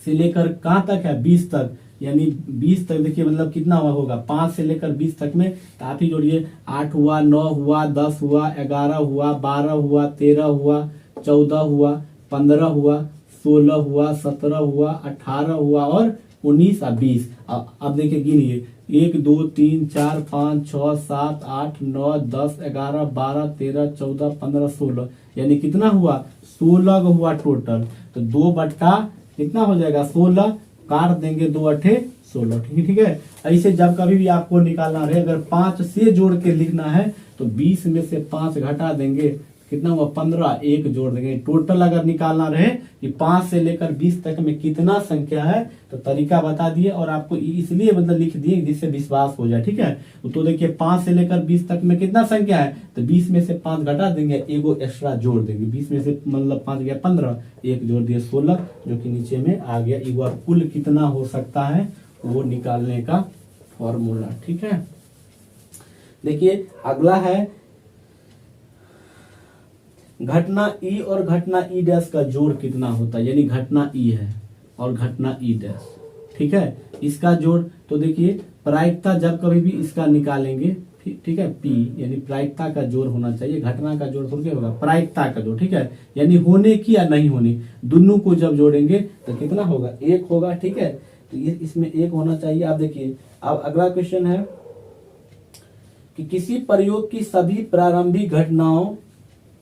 S1: से लेकर कहाँ तक है, 20 तक, यानी 20 तक देखिए मतलब कितना हुआ होगा, 5 से लेकर 20 तक में, तो आप ही जोड़िए, 8 हुआ, 9 हुआ, 10 हुआ, 11 हुआ, 12 हुआ, 13 हुआ, 14 हुआ, 15 हुआ, 16 हुआ, 17 हुआ, 18 हुआ और 19 और 20। अब देखिए गिनिए, 1 2 3 4 5 6 7 8 9 10 11 12 13 14 15 16, यानी कितना हुआ, 16 हुआ टोटल। तो 2 बट्टा कितना हो जाएगा, 16, काट देंगे 2 8 16, ठीक है। ऐसे जब कभी भी आपको निकालना रहे, अगर 5 से जोड़ के लिखना है तो 20 में से 5 घटा देंगे, कितना हुआ 15, 1 जोड़ देंगे। टोटल अगर निकालना रहे कि 5 से लेकर 20 तक में कितना संख्या है, तो तरीका बता दिए, और आपको इसलिए मतलब लिख दिए जिससे विश्वास हो जाए, ठीक है। तो देखिए 5 से लेकर 20 तक में कितना संख्या है, तो 20 में से 5 घटा देंगे, एगो एक्स्ट्रा जोड़ देंगे, 20 में से मतलब 5 गया 15, 1 जोड़ दिए 16, जो कि नीचे में आ गया। एगो कुल कितना हो सकता है वो निकालने का फॉर्मूला, ठीक है। देखिए अगला है घटना ई और घटना ई डैश का जोड़ कितना होता है, यानी घटना ई है, और घटना ई डैश, ठीक है। इसका जोड़, तो देखिए प्रायिकता जब कभी भी इसका निकालेंगे, ठीक है, पी यानी प्रायिकता का जोड़ होना चाहिए, घटना का जोड़ थोड़ा क्या होगा, प्रायिकता का जोड़, ठीक है, यानी होने की या नहीं होने, दोनों को जब जोड़ेंगे तो कितना होगा, एक होगा, ठीक है। तो ये इसमें एक होना चाहिए। आप देखिए अब अगला क्वेश्चन है कि किसी प्रयोग की सभी प्रारंभिक घटनाओं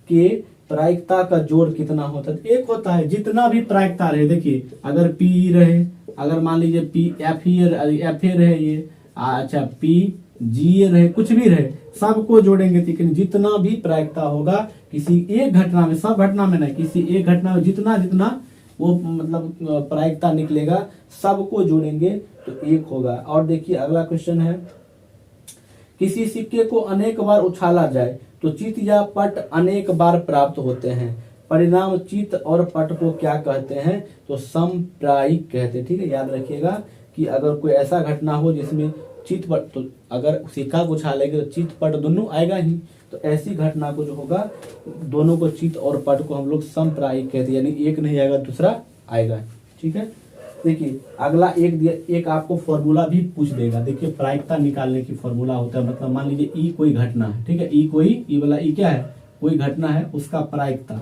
S1: के प्रायिकता का जोड़ कितना होता है। एक होता है, जितना भी प्रायिकता रहे, देखिए अगर पी रहे, अगर मान लीजिए पी एफ ए रहे, ये अच्छा पी जी रहे, कुछ भी रहे, सबको जोड़ेंगे, लेकिन जितना भी प्रायिकता होगा किसी एक घटना में, सब घटना में नहीं, किसी एक घटना में जितना जितना वो मतलब प्रायिकता निकलेगा सबको जोड़ेंगे तो एक होगा। और देखिए अगला क्वेश्चन है, किसी सिक्के को अनेक बार उछाला जाए तो चित या पट अनेक बार प्राप्त होते हैं, परिणाम चित और पट को क्या कहते हैं, तो समप्रायिक कहते हैं, ठीक है। याद रखिएगा कि अगर कोई ऐसा घटना हो जिसमें चित पट, तो अगर सिक्का को उछालेंगे तो चित पट दोनों आएगा ही, तो ऐसी घटना को जो होगा दोनों को चित और पट को हम लोग समप्रायिक कहते हैं, यानी एक नहीं आएगा दूसरा आएगा, ठीक है। देखिए अगला एक आपको फॉर्मूला भी पूछ देगा। देखिए प्रायिकता निकालने की फॉर्मूला होता है, मतलब मान लीजिए ई कोई घटना है, ठीक है, ई वाला ई क्या है, कोई घटना है, उसका प्रायिकता,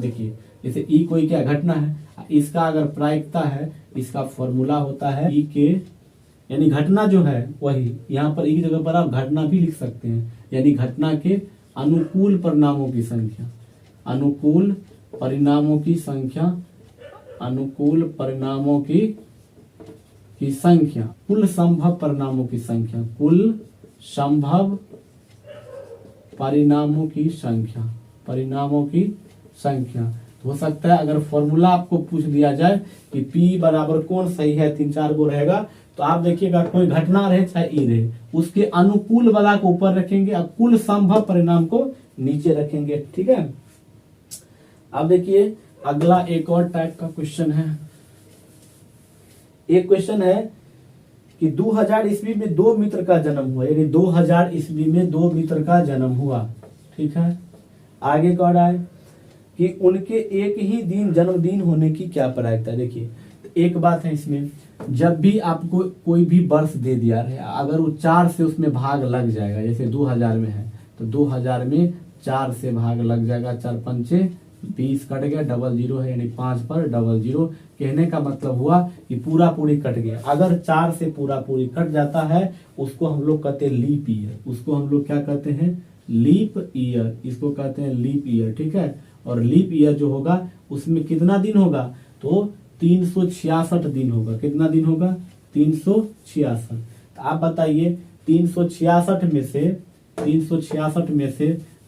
S1: देखिए जैसे ई कोई क्या घटना है, इसका अगर प्रायिकता है, इसका फॉर्मूला होता है ई के, यानी घटना जो है वही, यहाँ पर ई की जगह पर आप घटना भी लिख सकते हैं, यानी घटना के अनुकूल परिणामों की संख्या, अनुकूल परिणामों की संख्या, अनुकूल परिणामों की संख्या, कुल संभव परिणामों की संख्या, कुल संभव परिणामों की संख्या, परिणामों की संख्या। हो सकता है अगर फॉर्मूला आपको पूछ दिया जाए कि P बराबर कौन सही है, 3-4 गो रहेगा, तो आप देखिएगा कोई घटना रहे चाहे ई रहे, उसके अनुकूल वाला को ऊपर रखेंगे और कुल संभव परिणाम को नीचे रखेंगे, ठीक है। अब देखिए अगला एक और टाइप का क्वेश्चन है। एक क्वेश्चन है कि 2000 ईस्वी में 2 मित्र का जन्म हुआ, यानी 2000 ईस्वी में 2 मित्र का जन्म हुआ, ठीक है। आगे कह रहा है कि उनके एक ही दिन जन्मदिन होने की क्या प्रायिकता है। देखिए एक बात है इसमें, जब भी आपको कोई भी वर्ष दे दिया है, अगर वो 4 से उसमें भाग लग जाएगा, जैसे 2000 में है तो 2000 में 4 से भाग लग जाएगा, 4 पंचे 20 कट गया, डबल जीरो है यानी 5 पर डबल जीरो, कहने का मतलब हुआ कि पूरा पूरी कट गया। अगर 4 से पूरा पूरी कट जाता है उसको हम लोग कहते हैं लीप ईयर, उसको हम लोग क्या कहते हैं, लीप ईयर, इसको कहते हैं लीप ईयर, ठीक है। और लीप ईयर जो होगा उसमें कितना दिन होगा, तो 366 दिन होगा। कितना दिन होगा, 366। तो आप बताइए 366 में से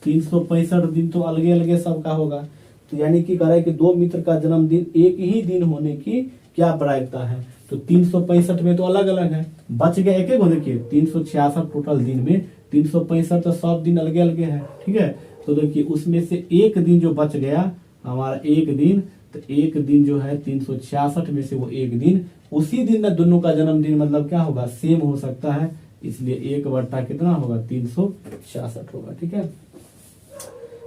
S1: 365 दिन तो अलगे अलगे सबका होगा, तो यानी कि कह रहा है कि 2 मित्र का जन्मदिन एक ही दिन होने की क्या प्रायिकता है, तो 365 में तो अलग अलग है, बच गया एक एक, देखिए 366 टोटल दिन में 365 तो सब दिन अलगे अलगे है, ठीक है। तो देखिए उसमें से एक दिन जो बच गया हमारा एक दिन, तो एक दिन जो है 366 में से वो एक दिन, उसी दिन में दोनों का जन्मदिन मतलब क्या होगा, सेम हो सकता है, इसलिए 1 कितना होगा, 366 होगा, ठीक है।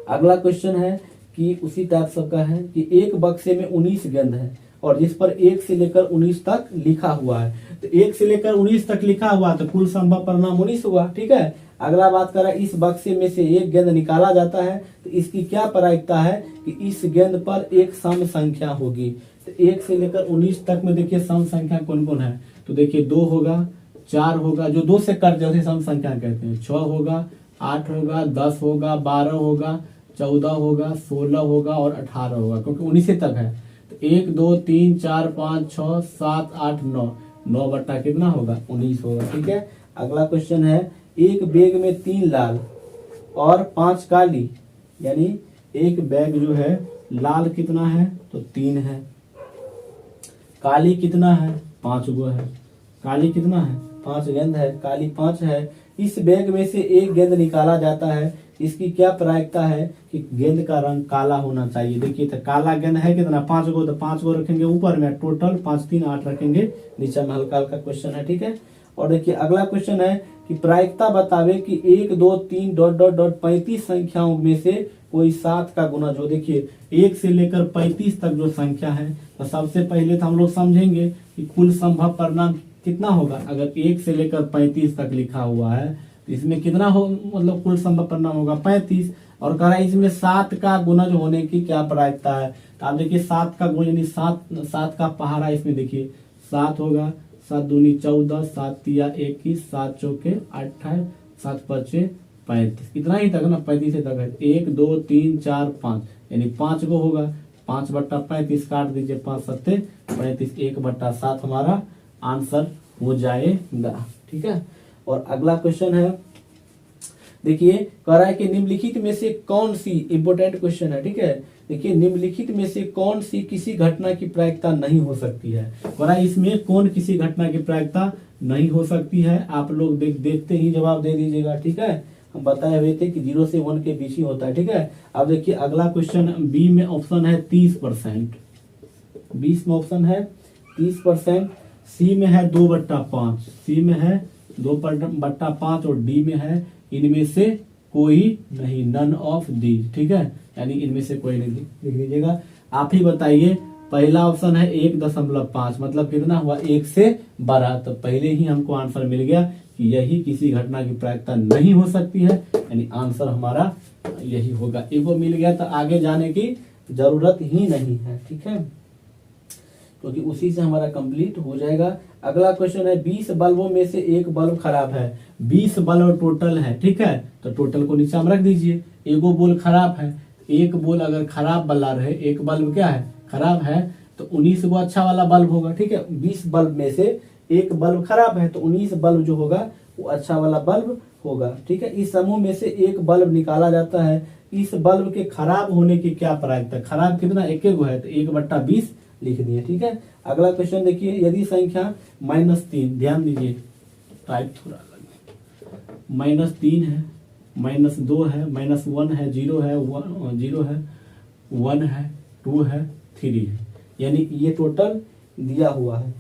S1: अगला क्वेश्चन है कि उसी टाइप सबका है कि एक बक्से में 19 गेंद है और जिस पर 1 से लेकर 19 तक लिखा हुआ है, तो 1 से लेकर 19 तक लिखा हुआ तो कुल संभव परिणाम 19 हुआ, ठीक है। अगला बात कर रहा है इस बक्से में से एक गेंद निकाला जाता है तो इसकी क्या प्रायिकता है कि इस गेंद पर एक सम संख्या होगी। तो 1 से लेकर 19 तक में देखिए सम संख्या कौन कौन है, तो देखिए 2 होगा, 4 होगा, जो 2 से कट जाए उसे सम संख्या कहते हैं, 6 होगा, 8 होगा, 10 होगा, 12 होगा, 14 होगा, 16 होगा और 18 होगा, क्योंकि 19 तक है। तो 1 2 3 4 5 6 7 8 9, 9 बट्टा कितना होगा, 19 होगा, ठीक है। अगला क्वेश्चन है एक बैग में 3 लाल और 5 काली, यानी एक बैग जो है लाल कितना है, तो 3 है, काली कितना है, 5 गो है, काली कितना है, 5 गेंद है, काली 5 है। इस बैग में से एक गेंद निकाला जाता है, इसकी क्या प्रायिकता है कि गेंद का रंग काला होना चाहिए। देखिए तो काला गेंद है कितना, 5 गो, तो 5 गो रखेंगे ऊपर में, टोटल 5 3 8 रखेंगे, नीचे में हल्का हल्का क्वेश्चन है, ठीक है। और देखिए अगला क्वेश्चन है कि प्रायिकता बतावे कि 1 2 3 ... 35 संख्याओं में से कोई 7 का गुणज हो। देखिए 1 से लेकर 35 तक जो संख्या है, तो सबसे पहले तो हम लोग समझेंगे कि कुल संभव परिणाम कितना होगा। अगर 1 से लेकर 35 तक लिखा हुआ है तो इसमें कितना हो, मतलब कुल संभव परिणाम होगा 35। और कह रहा है इसमें 7 का गुणज होने की क्या प्रायिकता है। तो आप देखिए 7 का गुणज यानी 7 का पहाड़ा इसमें देखिए 7 होगा, 7 दूनी 14, 7 तिया 21, 7 चौके 28, 7 पचे 35, इतना ही तक ना, 35 तक है। 1 2 3 4 5 यानी 5 को होगा, 5/35 काट दीजिए, 5 सत्ते 35, 1/7 हमारा आंसर हो जाएगा। ठीक है। और अगला क्वेश्चन है, देखिए कह रहा है कि निम्नलिखित में से कौन सी, इंपोर्टेंट क्वेश्चन है, ठीक है। देखिए निम्नलिखित में से कौन सी किसी घटना की प्रायिकता नहीं हो सकती है। कह रहा है इसमें कौन किसी घटना की प्रायिकता नहीं हो सकती है। आप लोग देखते ही जवाब दे दीजिएगा। ठीक है, हम बताए हुए थे कि 0 से 1 के बीच ही होता है। ठीक है। अब देखिए अगला क्वेश्चन, बी में ऑप्शन है 30%, 20 में ऑप्शन है 30%, सी में है 2/5, सी में है 2/5 और डी में है इनमें से कोई नहीं, नन ऑफ दीज। ठीक है, यानी इनमें से कोई नहीं, लिख लीजिएगा। आप ही बताइए, पहला ऑप्शन है 1.5, मतलब कितना हुआ 1 से 12, तो पहले ही हमको आंसर मिल गया कि यही किसी घटना की प्रायिकता नहीं हो सकती है, यानी आंसर हमारा यही होगा। एक वो मिल गया तो आगे जाने की जरूरत ही नहीं है। ठीक है, क्योंकि उसी से हमारा कंप्लीट हो जाएगा। अगला क्वेश्चन है 20 बल्बों में से एक बल्ब खराब है। 20 बल्ब टोटल है, ठीक है, तो टोटल को नीचे हम रख दीजिए। एगो बोल खराब है, एक बोल अगर खराब वाला रहे, एक बल्ब क्या है खराब है, तो 19 वो अच्छा वाला बल्ब होगा। ठीक है, 20 बल्ब में से एक बल्ब खराब है तो 19 बल्ब जो होगा वो अच्छा वाला बल्ब होगा। ठीक है, इस समूह में से एक बल्ब निकाला जाता है। इस बल्ब के खराब होने की क्या प्रायिकता, खराब कितना एक है तो 1/20 लिख दिए। ठीक है, अगला क्वेश्चन देखिए, यदि संख्या -3, ध्यान दीजिए टाइप थोड़ा अलग, -3 है, -2 है, -1 है, 0 है, 0 है, 1 है, 2 है, 3 है, यानी ये टोटल दिया हुआ है।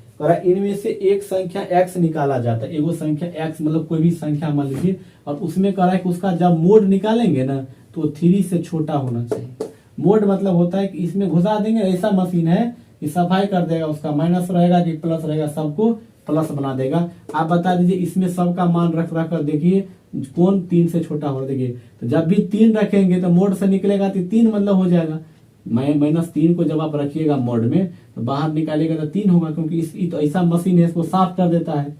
S1: इनमें से एक संख्या x निकाला जाता है। एगो संख्या x मतलब कोई भी संख्या मान लीजिए, और उसमें कह रहा है कि उसका जब मोड निकालेंगे ना तो 3 से छोटा होना चाहिए। मोड मतलब होता है कि इसमें घुसा देंगे, ऐसा मशीन है कि सफाई कर देगा, उसका माइनस रहेगा कि प्लस रहेगा, सबको प्लस बना देगा। आप बता दीजिए इसमें सबका मान रख कर देखिए कौन 3 से छोटा हो। देखिए तो जब भी 3 रखेंगे तो मोड से निकलेगा तो 3 मतलब हो जाएगा। -3 को जब आप रखिएगा मोड में तो बाहर निकालेगा तो 3 होगा, क्योंकि इस तो ऐसा मशीन है इसको साफ कर देता है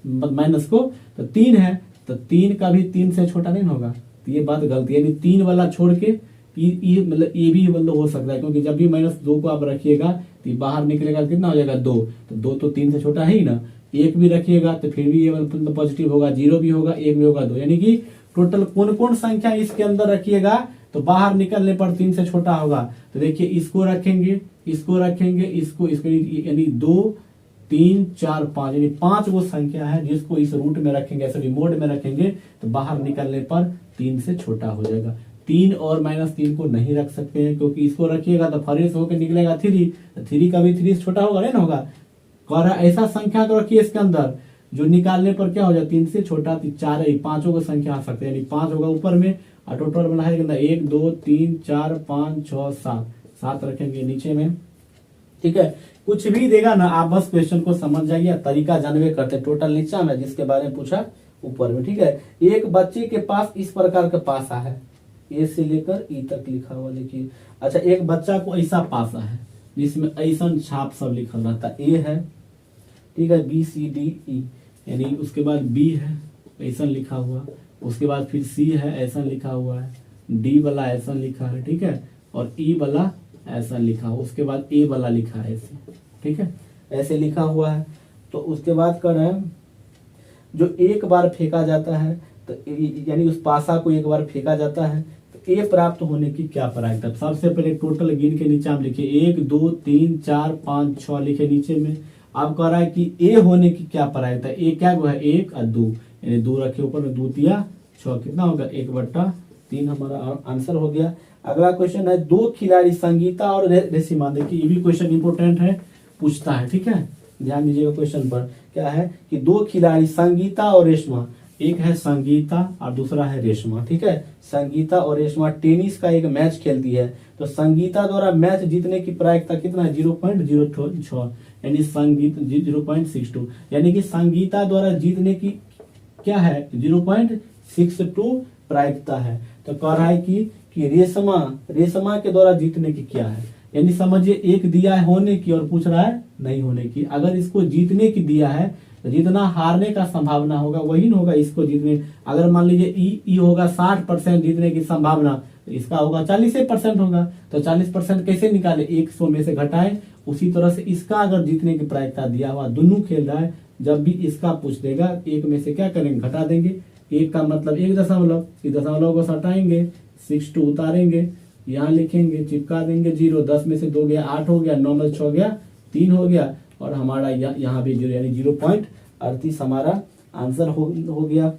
S1: माइनस को। तो 3 है तो 3 का भी 3 से छोटा नहीं होगा, तो ये बात गलती है। यानी 3 वाला छोड़ के मतलब ये भी मतलब हो सकता है, क्योंकि जब भी -2 को आप रखिएगा तो बाहर निकलेगा कितना हो जाएगा 2, तो 2 तो 3 से छोटा है ही ना। 1 भी रखिएगा तो फिर भी ये मतलब पॉजिटिव होगा, 0 भी होगा, 1 भी होगा, 2, यानी कि टोटल कौन कौन संख्या इसके अंदर रखिएगा तो बाहर निकलने पर 3 से छोटा होगा। तो देखिए इसको रखेंगे, इसको रखेंगे, इसको यानी 2 3 4 5, यानी 5 वो संख्या है जिसको इस रूट में रखेंगे, सॉरी मोड में रखेंगे तो बाहर निकलने पर 3 से छोटा हो जाएगा। 3 और -3 को नहीं रख सकते हैं, क्योंकि इसको रखिएगा तो फरेस होकर निकलेगा 3, तो 3 का भी 3 से छोटा होगा नहीं ना होगा। और ऐसा संख्या तो रखिए इसके अंदर जो निकालने पर क्या हो जाए 3 से छोटा, 4 5 को संख्या आ सकते हैं, यानी 5 होगा ऊपर में और टोटल बनाएगा 1 2 3 4 5 6 7 रखेंगे नीचे में। ठीक है, कुछ भी देगा ना आप बस क्वेश्चन को समझ जाइए, तरीका जानवे करते। टोटल नीचा में जिसके बारे में पूछा ऊपर में। ठीक है, एक बच्चे के पास इस प्रकार का पासा है, ए से लेकर ई तक लिखा हुआ देखिए। अच्छा, एक बच्चा को ऐसा पासा है जिसमें ऐसा छाप सब लिखा रहता है, ए है, ठीक है, बी सी डी ई, यानी उसके बाद बी है ऐसा लिखा हुआ, उसके बाद फिर सी है ऐसा लिखा हुआ है, डी वाला ऐसा लिखा है, ठीक है, और ई वाला ऐसा लिखा हुआ, उसके बाद ए वाला लिखा है ऐसे, ठीक है, ऐसे लिखा हुआ है। तो उसके बाद कर रहे हैं जो एक बार फेंका जाता है, तो यानी उस पासा को एक बार फेंका जाता है तो ए प्राप्त होने की क्या प्रायिकता। सबसे पहले टोटल गिन के नीचे हम लिखे 1 2 3 4 5 6 लिखे नीचे में। अब कह रहा है कि ए होने की क्या प्रायिकता, ए क्या हुआ है 1 और 2, यानी 2 रखे ऊपर में 2 तिया 6, कितना होगा 1/3 हमारा आंसर हो गया। अगला क्वेश्चन है 2 खिलाड़ी संगीता और रेशिमा, देखिए ये भी क्वेश्चन इंपोर्टेंट है, पूछता है, ठीक है, ध्यान दीजिएगा क्वेश्चन पर। क्या है कि 2 खिलाड़ी संगीता और रेशमा एक है संगीता और दूसरा है रेशमा। ठीक है, संगीता और रेशमा टेनिस का एक मैच खेलती है। तो संगीता द्वारा मैच जीतने की प्रायिकता कितना है? 0.06, यानी संगीत 0.62, यानी कि संगीता द्वारा जीतने की क्या है? 0.62 प्रायिकता है। तो कह रहा है कि रेशमा के द्वारा जीतने की क्या है, यानी समझिए एक दिया है होने की और पूछ रहा है नहीं होने की। अगर इसको जीतने की दिया है तो जितना हारने का संभावना होगा वही न होगा इसको जीतने। अगर मान लीजिए ई होगा 60% जीतने की संभावना, तो इसका होगा 40% होगा। तो 40% कैसे निकाले? 100 में से घटाए। उसी तरह से इसका अगर जीतने की प्रायिकता दिया हुआ, दोनों खेल रहा है, जब भी इसका पूछ देगा एक में से क्या करेंगे? घटा देंगे। एक का मतलब 1 दशमलव, इस दशमलव को सटाएंगे, 62 उतारेंगे, यहाँ लिखेंगे, चिपका देंगे 0। 10 में से 2 गया 8 हो गया, 9 में से 6 गया 3 हो गया, और हमारा यहाँ भी 0 यानी 0.38 हमारा आंसर हो गया।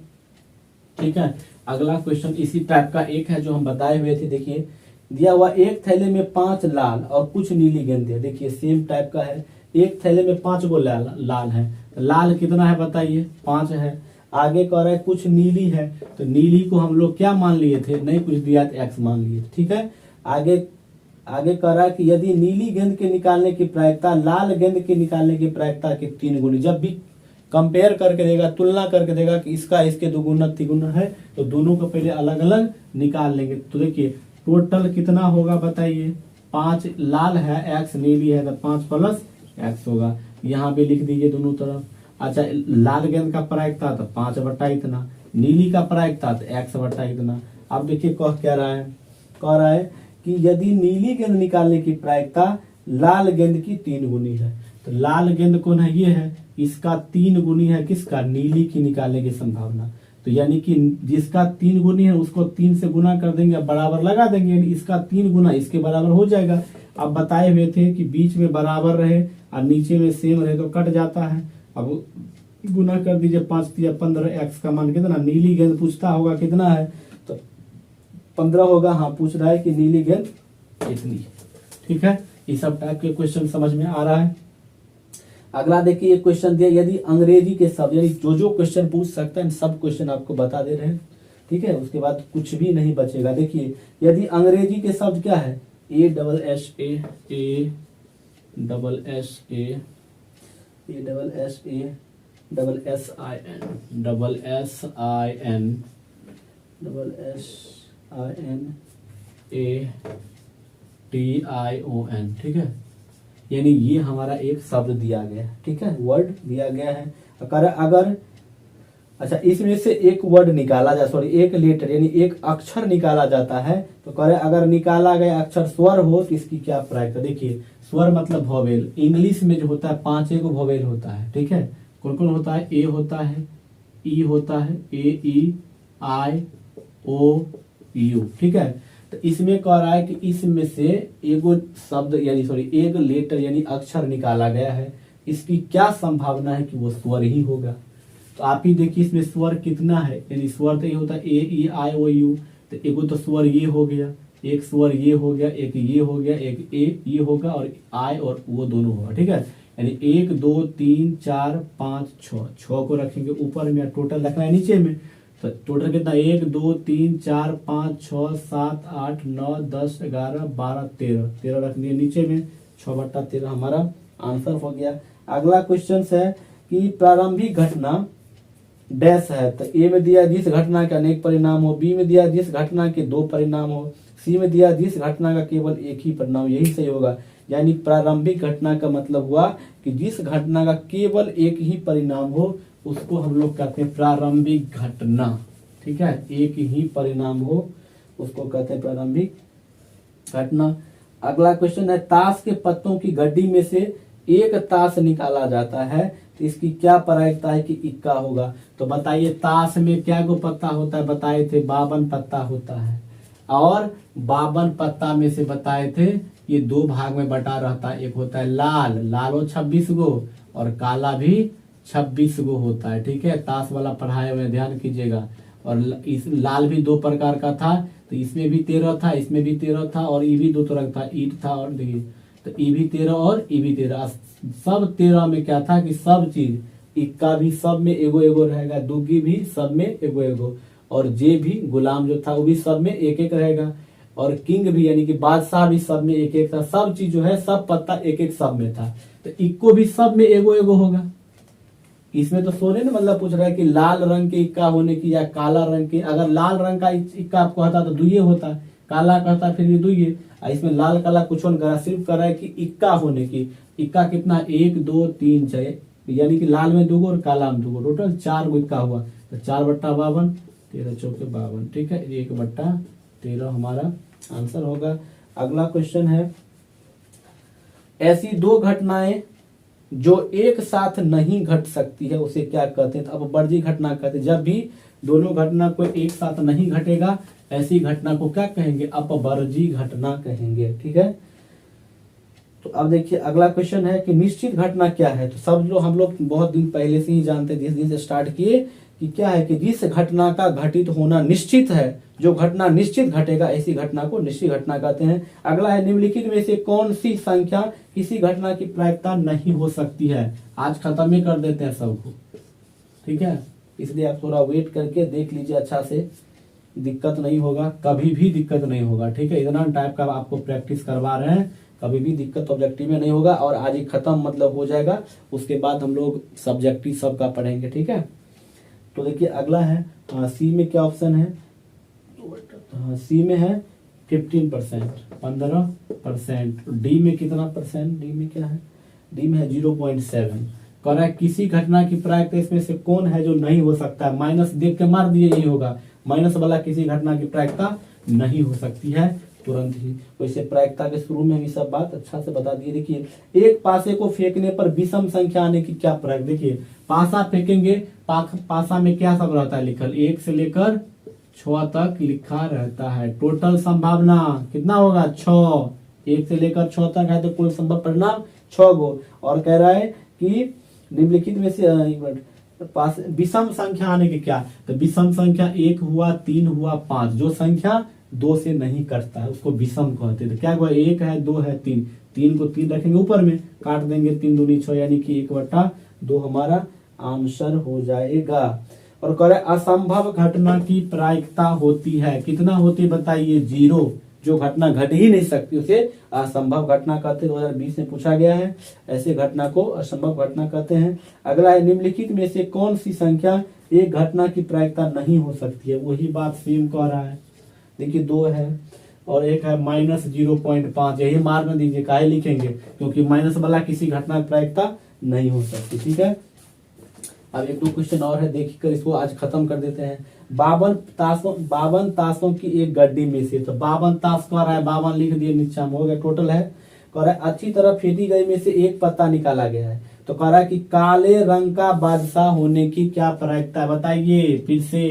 S1: ठीक है, अगला क्वेश्चन इसी टाइप का एक है जो हम बताए हुए थे। देखिए दिया हुआ एक थैले में 5 लाल और कुछ नीली गेंदें। देखिए सेम टाइप का है, एक थैले में 5 गो लाल है। लाल कितना है बताइए? 5 है। आगे कह रहा है कुछ नीली है, तो नीली को हम लोग क्या मान लिए थे? नहीं कुछ दिया तो x मान लिए। ठीक है, आगे कह रहा है कि यदि नीली गेंद के निकालने की प्रायिकता लाल गेंद के निकालने की प्रायिकता के 3 गुनी, जब भी कंपेयर करके देगा, तुलना करके देगा कि इसका इसके 2 गुना 3 गुना है, तो दोनों को पहले अलग अलग निकाल लेंगे। तो देखिए टोटल कितना होगा बताइए? 5 लाल है, x नीली है, तो 5 प्लस x होगा। यहाँ भी लिख दीजिए दोनों तरफ। अच्छा, लाल गेंद का प्रायिकता तो 5 बटा इतना, नीली का प्रायिकता तो x बटा इतना। अब देखिए कह क्या रहा है? कह रहा है कि यदि नीली गेंद निकालने की प्रायिकता लाल गेंद की 3 गुनी है, तो लाल गेंद कौन है? ये है, इसका 3 गुनी है किसका? नीली की निकालने की संभावना। तो यानी कि जिसका 3 गुनी है उसको 3 से गुना कर देंगे, बराबर लगा देंगे, यानी इसका 3 गुना इसके बराबर हो जाएगा। अब बताए हुए थे कि बीच में बराबर रहे और नीचे में सेम रहे तो कट जाता है। अब गुना कर दीजिए, 5 तिया 15, x का मान कितना? नीली गेंद पूछता होगा कितना है, तो 15 होगा। हाँ, पूछ रहा है कि नीली गेंद कितनी है। ठीक है, ये सब टाइप के क्वेश्चन समझ में आ रहा है। अगला देखिए क्वेश्चन दिया, यदि अंग्रेजी के शब्द, यानी जो क्वेश्चन पूछ सकता है सब क्वेश्चन आपको बता दे रहे हैं। ठीक है, उसके बाद कुछ भी नहीं बचेगा। देखिए यदि अंग्रेजी के शब्द क्या है? ASSIN, ठीक है, यानी ये हमारा एक शब्द दिया गया है। ठीक है, वर्ड दिया गया है। अगर अच्छा इसमें से एक वर्ड निकाला जाए, सॉरी एक लेटर यानी एक अक्षर निकाला जाता है, तो कह रहे अगर निकाला गया अक्षर स्वर हो तो इसकी क्या प्रायिकता? देखिए स्वर मतलब वोवेल। इंग्लिश में जो होता है 5 एक वोवेल होता है। ठीक है, कौन कौन होता है? ए होता है, ई होता है, ए ई आई ओ यू। ठीक है, तो इसमें कह रहा है कि इसमें से एगो शब्द यानी सॉरी एक लेटर यानी अक्षर निकाला गया है, इसकी क्या संभावना है कि वो स्वर ही होगा? तो आप ही देखिए इसमें स्वर कितना है, यानी स्वर तो ये होता है ए ई आई ओ यू, तो एगो तो स्वर ये हो गया, एक स्वर ये हो गया, एक ये हो गया, एक ए ये होगा और आई और वो दोनों होगा। ठीक है, यानी 1 2 3 4 5 6 को रखेंगे ऊपर में, टोटल रखना है नीचे में। तो टोटल कितना? 1 2 3 4 5 6 7 8 9 10 11 12 13 रख दिए नीचे में, 6/13 हमारा आंसर हो गया। अगला क्वेश्चन है कि प्रारंभिक घटना डैश है, तो ए में दिया जिस घटना के अनेक परिणाम हो, बी में दिया जिस घटना के 2 परिणाम हो, सी में दिया जिस घटना का केवल एक ही परिणाम। यही सही होगा, यानी प्रारंभिक घटना का मतलब हुआ कि जिस घटना का केवल एक ही परिणाम हो उसको हम लोग कहते हैं प्रारंभिक घटना। ठीक है, एक ही परिणाम हो उसको कहते हैं प्रारंभिक घटना। अगला क्वेश्चन है, ताश के पत्तों की गड्डी में से एक ताश निकाला जाता है, तो इसकी क्या प्रायिकता है कि इक्का होगा? तो बताइए ताश में क्या गो पत्ता होता है? बताए थे 52 पत्ता होता है, और 52 पत्ता में से बताए थे ये 2 भाग में बटा रहता है। एक होता है लाल 26 गो और काला भी 26 गो होता है। ठीक है, ताश वाला पढ़ाए हुए ध्यान कीजिएगा। और इस लाल भी 2 प्रकार का था, तो इसमें भी 13 था, इसमें भी 13 था, और ये भी 2 तरह था, ईट था और देखिए तो ई भी 13 और ई भी 13, सब 13 में क्या था कि सब चीज इक्का भी सब में एगो एगो रहेगा, दुग्गी भी सब में एगो एगो, और जे भी गुलाम जो था वो भी सब में एक एक रहेगा, और किंग भी यानी कि बादशाह भी सब में एक एक था। सब चीज जो है सब पत्ता एक एक सब में था, तो इक्को भी सब में एगो एगो होगा। इसमें तो सोने ना मतलब पूछ रहा है कि लाल रंग के इक्का होने की या काला रंग के। अगर लाल रंग का इक्का आपको होता तो दुइये होता, काला कहता फिर भी दुइये। इसमें लाल काला कुछ नहीं कर रहा, सिर्फ कर रहा है कि इक्का होने की। इक्का कितना, 1 2 3 6, यानी कि लाल में 2 और काला में 2, टोटल 4 गो इक्का हुआ। तो 4/52, 13 चौके 52, ठीक है, 1/13 हमारा आंसर होगा। अगला क्वेश्चन है, ऐसी दो घटनाएं जो एक साथ नहीं घट सकती है उसे क्या कहते हैं? तो अब बर्जी घटना कहते हैं। जब भी दोनों घटना को एक साथ नहीं घटेगा ऐसी घटना को क्या कहेंगे? अपवर्जी घटना कहेंगे, ठीक है। तो अब देखिए अगला क्वेश्चन है कि निश्चित घटना क्या है? तो सब लोग हम लोग बहुत दिन पहले से ही जानते हैं, जिस दिन से स्टार्ट किए, कि क्या है कि जिस घटना का घटित होना निश्चित है, जो घटना निश्चित घटेगा ऐसी घटना को निश्चित घटना कहते हैं। अगला है, निम्नलिखित में से कौन सी संख्या किसी घटना की प्रायिकता नहीं हो सकती है? आज खत्म ही कर देते हैं सबको, ठीक है, इसलिए आप थोड़ा वेट करके देख लीजिए अच्छा से, दिक्कत नहीं होगा, कभी भी दिक्कत नहीं होगा, ठीक है। इतना टाइप का आपको प्रैक्टिस करवा रहे हैं, कभी भी दिक्कत ऑब्जेक्टिव में नहीं होगा, और आज ही खत्म मतलब हो जाएगा। उसके बाद हम लोग सब्जेक्टिव सबका पढ़ेंगे, ठीक है। तो देखिए अगला है, सी में क्या ऑप्शन है? सी में है 15%, 15%। डी में कितना परसेंट? डी में क्या है? डी में है 0.7। कह रहा है किसी घटना की प्रायिकता इसमें से कौन है जो नहीं हो सकता है? माइनस देख के मार दिए, यही होगा, माइनस वाला किसी घटना की प्रायिकता नहीं हो सकती है तुरंत ही। वैसे प्रायिकता के शुरू में भी सब बात अच्छा से बता दिए। देखिए, एक पासे को फेंकने पर विषम संख्या आने की क्या प्रायिकता? देखिए पासा फेंकेंगे, पासा में क्या सब रहता है लिखल? 1 से लेकर 6 तक लिखा रहता है। टोटल संभावना कितना होगा? 6। 1 से लेकर 6 तक है तो कुल संभव परिणाम 6 गो। और कह रहा है कि निम्नलिखित में से पास विषम संख्या आने की क्या? तो विषम संख्या 1 हुआ, 3 हुआ, 5, जो संख्या 2 से नहीं कटता है उसको विषम कहते हैं। तो क्या हुआ? 1 है, 2 है, 3, 3 को 3 रखेंगे ऊपर में, काट देंगे, 3 दूनी 6, यानी कि 1/2 हमारा आंसर हो जाएगा। और कह रहे असंभव घटना की प्रायिकता होती है, कितना होती है बताइए? 0। जो घटना घट ही नहीं सकती उसे असंभव घटना कहते हैं। 2020 में पूछा गया है, ऐसे घटना को असंभव घटना कहते हैं। अगला है, निम्नलिखित में से कौन सी संख्या एक घटना की प्रायिकता नहीं हो सकती है? वही बात सेम कह रहा है। देखिए 2 है और एक है -0.5, यही मार न दीजिए, काहे लिखेंगे? क्योंकि माइनस वाला किसी घटना की प्रायिकता नहीं हो सकती, ठीक है। अब 1-2 क्वेश्चन और है, देखकर इसको आज खत्म कर देते हैं। 52 ताशों की एक गड्डी में से, तो 52 ताश कह रहा है, 52 लिख दिए नीचे में, हो गया टोटल है। कह रहा है अच्छी तरह फेंटी गई में से एक पत्ता निकाला गया है, तो कह रहा है कि काले रंग का बादशाह होने की क्या प्रायिकता है? बताइए फिर से।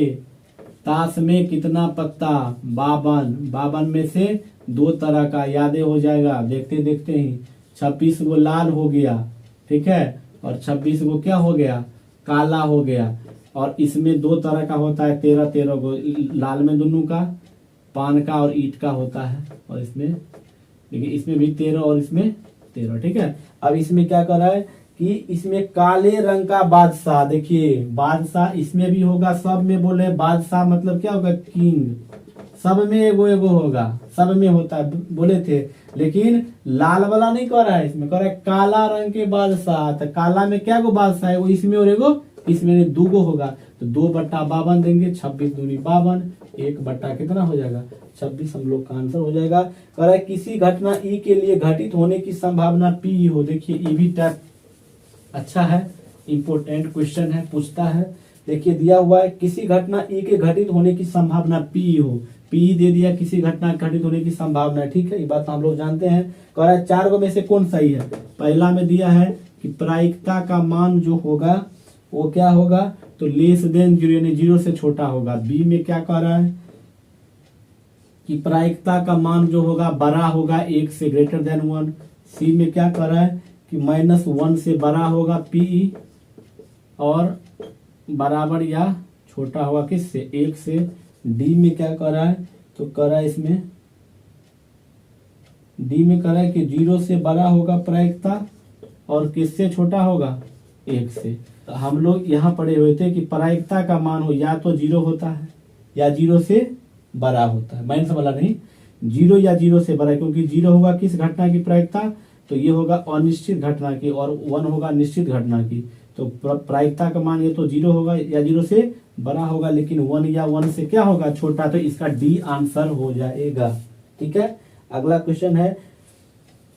S1: ताश में कितना पत्ता? 52, 52 में से 2 तरह का, यादें हो जाएगा देखते देखते ही। 26 गो लाल हो गया, ठीक है, और 26 गो क्या हो गया? काला हो गया। और इसमें 2 तरह का होता है, 13 गो, लाल में दोनों का, पान का और ईंट का होता है। और इसमें देखिए, इसमें भी 13 और इसमें 13, ठीक है। अब इसमें क्या कर रहा है कि इसमें काले रंग का बादशाह, देखिए बादशाह इसमें भी होगा, सब में बोले बादशाह मतलब क्या होगा? किंग, सब में एगो एगो होगा, सब में होता है बोले थे, लेकिन लाल वाला नहीं कह रहा है, इसमें कह रहा है काला रंग के बादशाह। तो काला में क्या गो बादशाह है? वो इसमें और एगो इसमें 2 गो होगा, तो 2/52 देंगे, 26 दूनी 52, 1 कितना हो जाएगा? 26 हम लोग का आंसर हो जाएगा। कह रहा है किसी घटना ई के लिए घटित होने की संभावना पी हो। देखिए ई भी टाइप अच्छा है, इंपोर्टेंट क्वेश्चन है, पूछता है। देखिए दिया हुआ है किसी घटना ई के घटित होने की संभावना पी हो, पी दे दिया, किसी घटना घटित होने की संभावना, ठीक है, ये बात हम लोग जानते हैं। कह रहा है 4 गो में से कौन सही है? पहला में दिया है कि प्रायिकता का मान जो होगा वो क्या होगा? तो लेस देन 0, यानी 0 से छोटा होगा। बी में क्या कह रहा है कि प्रायिकता का मान जो होगा बड़ा होगा 1 से ग्रेटर देन 1। सी में क्या कह रहा है कि -1 से बड़ा होगा पी, और बराबर या छोटा होगा किससे? 1 से। डी में क्या कर रहा है? तो कर रहा है इसमें, डी में कर रहा है कि 0 से बड़ा होगा प्रायिकता, और किससे छोटा होगा? 1 से। तो हम लोग यहाँ पढ़े हुए थे कि प्रायिकता का मान हो या तो 0 होता है या 0 से बड़ा होता है। माइनस वाला नहीं, 0 या 0 से बड़ा, क्योंकि 0 होगा किस घटना की प्रायिकता, तो ये होगा अनिश्चित घटना की, और 1 होगा निश्चित घटना की। तो प्रायिकता का मान ये तो 0 होगा या 0 से बड़ा होगा, लेकिन 1 या 1 से क्या होगा, छोटा, तो इसका डी आंसर हो जाएगा। ठीक है, अगला क्वेश्चन है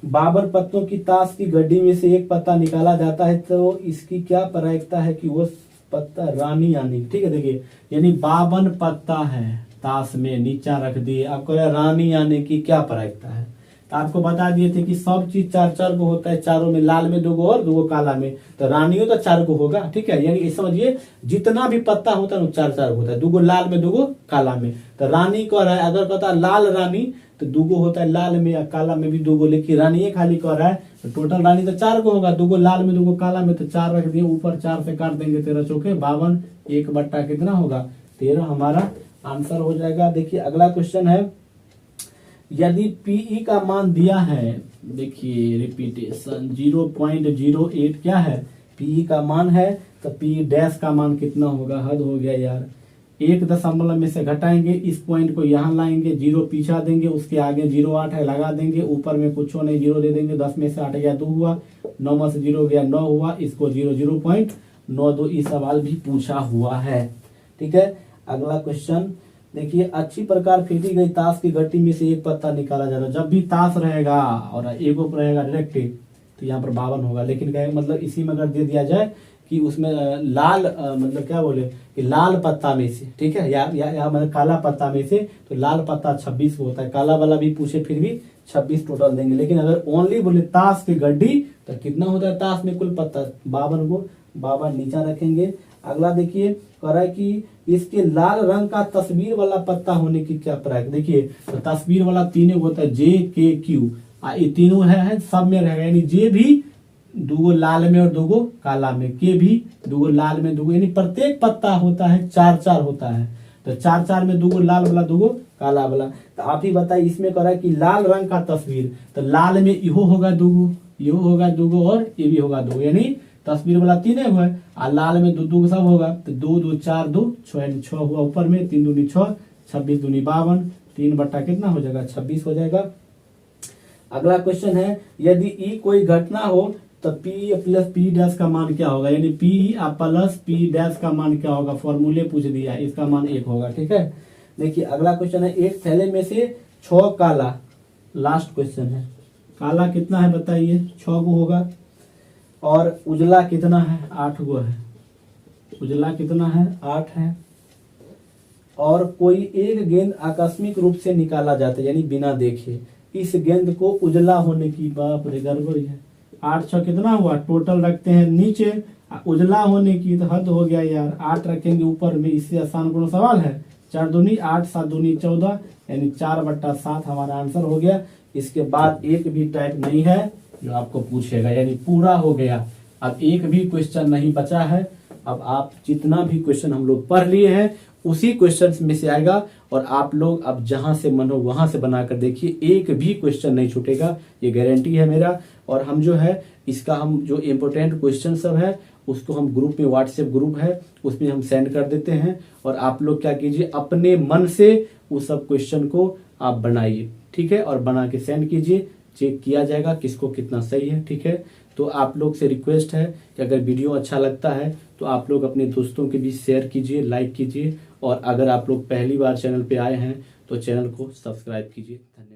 S1: 52 पत्तों की ताश की गड्डी में से एक पत्ता निकाला जाता है, तो इसकी क्या प्रायिकता है कि वो पत्ता रानी आनी। ठीक है, देखिए यानी 52 पत्ता है ताश में, नीचा रख दिए, आपको रानी आने की क्या प्रायिकता है। तो आपको बता दिए थे कि सब चीज 4-4 को होता है, चारों में, लाल में 2 और 2 काला में, तो रानियों तो 4 को होगा। ठीक है, यानी समझिए जितना भी पत्ता होता है वो 4-4 होता है, 2 लाल में 2 काला में। तो रानी कह रहा है, अगर कहता है लाल रानी तो 2 होता है लाल में, या काला में भी 2, लेकिन रानी खाली कह रहा है, तो टोटल रानी तो 4 को होगा, 2 लाल में 2 काला में, तो 4 रख दिए ऊपर, 4 से काट देंगे 13 चौके 52, 1 बट्टा कितना होगा 13, हमारा आंसर हो जाएगा। देखिए अगला क्वेश्चन है, यदि पीई का मान दिया है, देखिए रिपीटेशन 0.08 क्या है, पीई का मान है, तो पी डैश का मान कितना होगा, हद हो गया यार, 1 दशमलव में से घटाएंगे, इस पॉइंट को यहाँ लाएंगे, 0 पीछा देंगे, उसके आगे 0.8 है लगा देंगे, ऊपर में कुछ नहीं 0 दे देंगे, 10 में से 8 गया 2 हुआ, 9 में से 0 गया 9 हुआ, इसको 0.92 इस सवाल भी पूछा हुआ है। ठीक है, अगला क्वेश्चन देखिए, अच्छी प्रकार फेंकी गई ताश की गट्टी में से एक पत्ता निकाला जा रहा है। जब भी ताश रहेगा और एक रहेगा डायरेक्ट, तो यहाँ पर 52 होगा, लेकिन क्या मतलब इसी में अगर दे दिया जाए कि उसमें लाल मतलब क्या बोले कि लाल पत्ता में से, ठीक है, या मतलब काला पत्ता में से, तो लाल पत्ता 26 होता है, काला वाला भी पूछे फिर भी 26 टोटल देंगे। लेकिन अगर ओनली बोले ताश की गड्डी, तो कितना होता है ताश में कुल पत्ता, 52 को 52 नीचा रखेंगे। अगला देखिए कह रहा है कि इसके लाल रंग का तस्वीर वाला पत्ता होने की क्या प्रायिकता। देखिए तो तस्वीर वाला 3 होता है, जे के क्यू, ये तीनों है सब में रहेगा, यानी जे भी 2 लाल में और 2 काला में, के भी 2 लाल में 2, यानी प्रत्येक पत्ता होता है 4-4 होता है, तो 4-4 में 2 लाल वाला 2 काला वाला। तो आप ही बताइए, इसमें कह रहा है कि लाल रंग का तस्वीर, तो लाल में इहो होगा 2, इहो होगा 2 और ये भी होगा 2, यानी तस्वीर वाला 3 हुआ, और लाल में 2 सब होगा, तो 2 4 2 6 हुआ ऊपर में, 3 दूनी 6, 26 दूनी 52, 3 बट्टा कितना हो जाएगा 26 हो जाएगा। अगला क्वेश्चन है, यदि ई कोई घटना हो तो पी प्लस पी डैश का मान क्या होगा, यानी पी प्लस पी डैश का मान क्या होगा, फॉर्मूले पूछ दिया, इसका मान 1 होगा। ठीक है, देखिए अगला क्वेश्चन है, एक थैले में से 6 काला, लास्ट क्वेश्चन है, काला कितना है बताइए, 6 गो होगा, और उजला कितना है 8 गो है, उजला कितना है 8 है, और कोई एक गेंद आकस्मिक रूप से निकाला जाता है, यानी बिना देखे, इस गेंद को उजला होने की, बाप रे गड़बड़ी है, 8 6 कितना हुआ, टोटल रखते हैं नीचे, उजला होने की तो हद हो गया यार, 8 रखेंगे ऊपर में, इससे आसान कोनो सवाल है, 4 दूनी 8, 7 दूनी 14, यानी 4/7 हमारा आंसर हो गया। इसके बाद एक भी टाइप नहीं है जो आपको पूछेगा, यानी पूरा हो गया, अब एक भी क्वेश्चन नहीं बचा है। अब आप जितना भी क्वेश्चन हम लोग पढ़ लिए हैं उसी क्वेश्चन में से आएगा, और आप लोग अब जहां से मन हो वहां से बनाकर देखिए, एक भी क्वेश्चन नहीं छूटेगा, ये गारंटी है मेरा। और हम जो है इसका हम जो इम्पोर्टेंट क्वेश्चन सब है उसको हम ग्रुप में, व्हाट्सएप ग्रुप है उसमें हम सेंड कर देते हैं, और आप लोग क्या कीजिए अपने मन से उस सब क्वेश्चन को आप बनाइए, ठीक है, और बना के सेंड कीजिए, चेक किया जाएगा किसको कितना सही है। ठीक है, तो आप लोग से रिक्वेस्ट है कि अगर वीडियो अच्छा लगता है तो आप लोग अपने दोस्तों के बीच शेयर कीजिए, लाइक कीजिए, और अगर आप लोग पहली बार चैनल पे आए हैं तो चैनल को सब्सक्राइब कीजिए। धन्यवाद।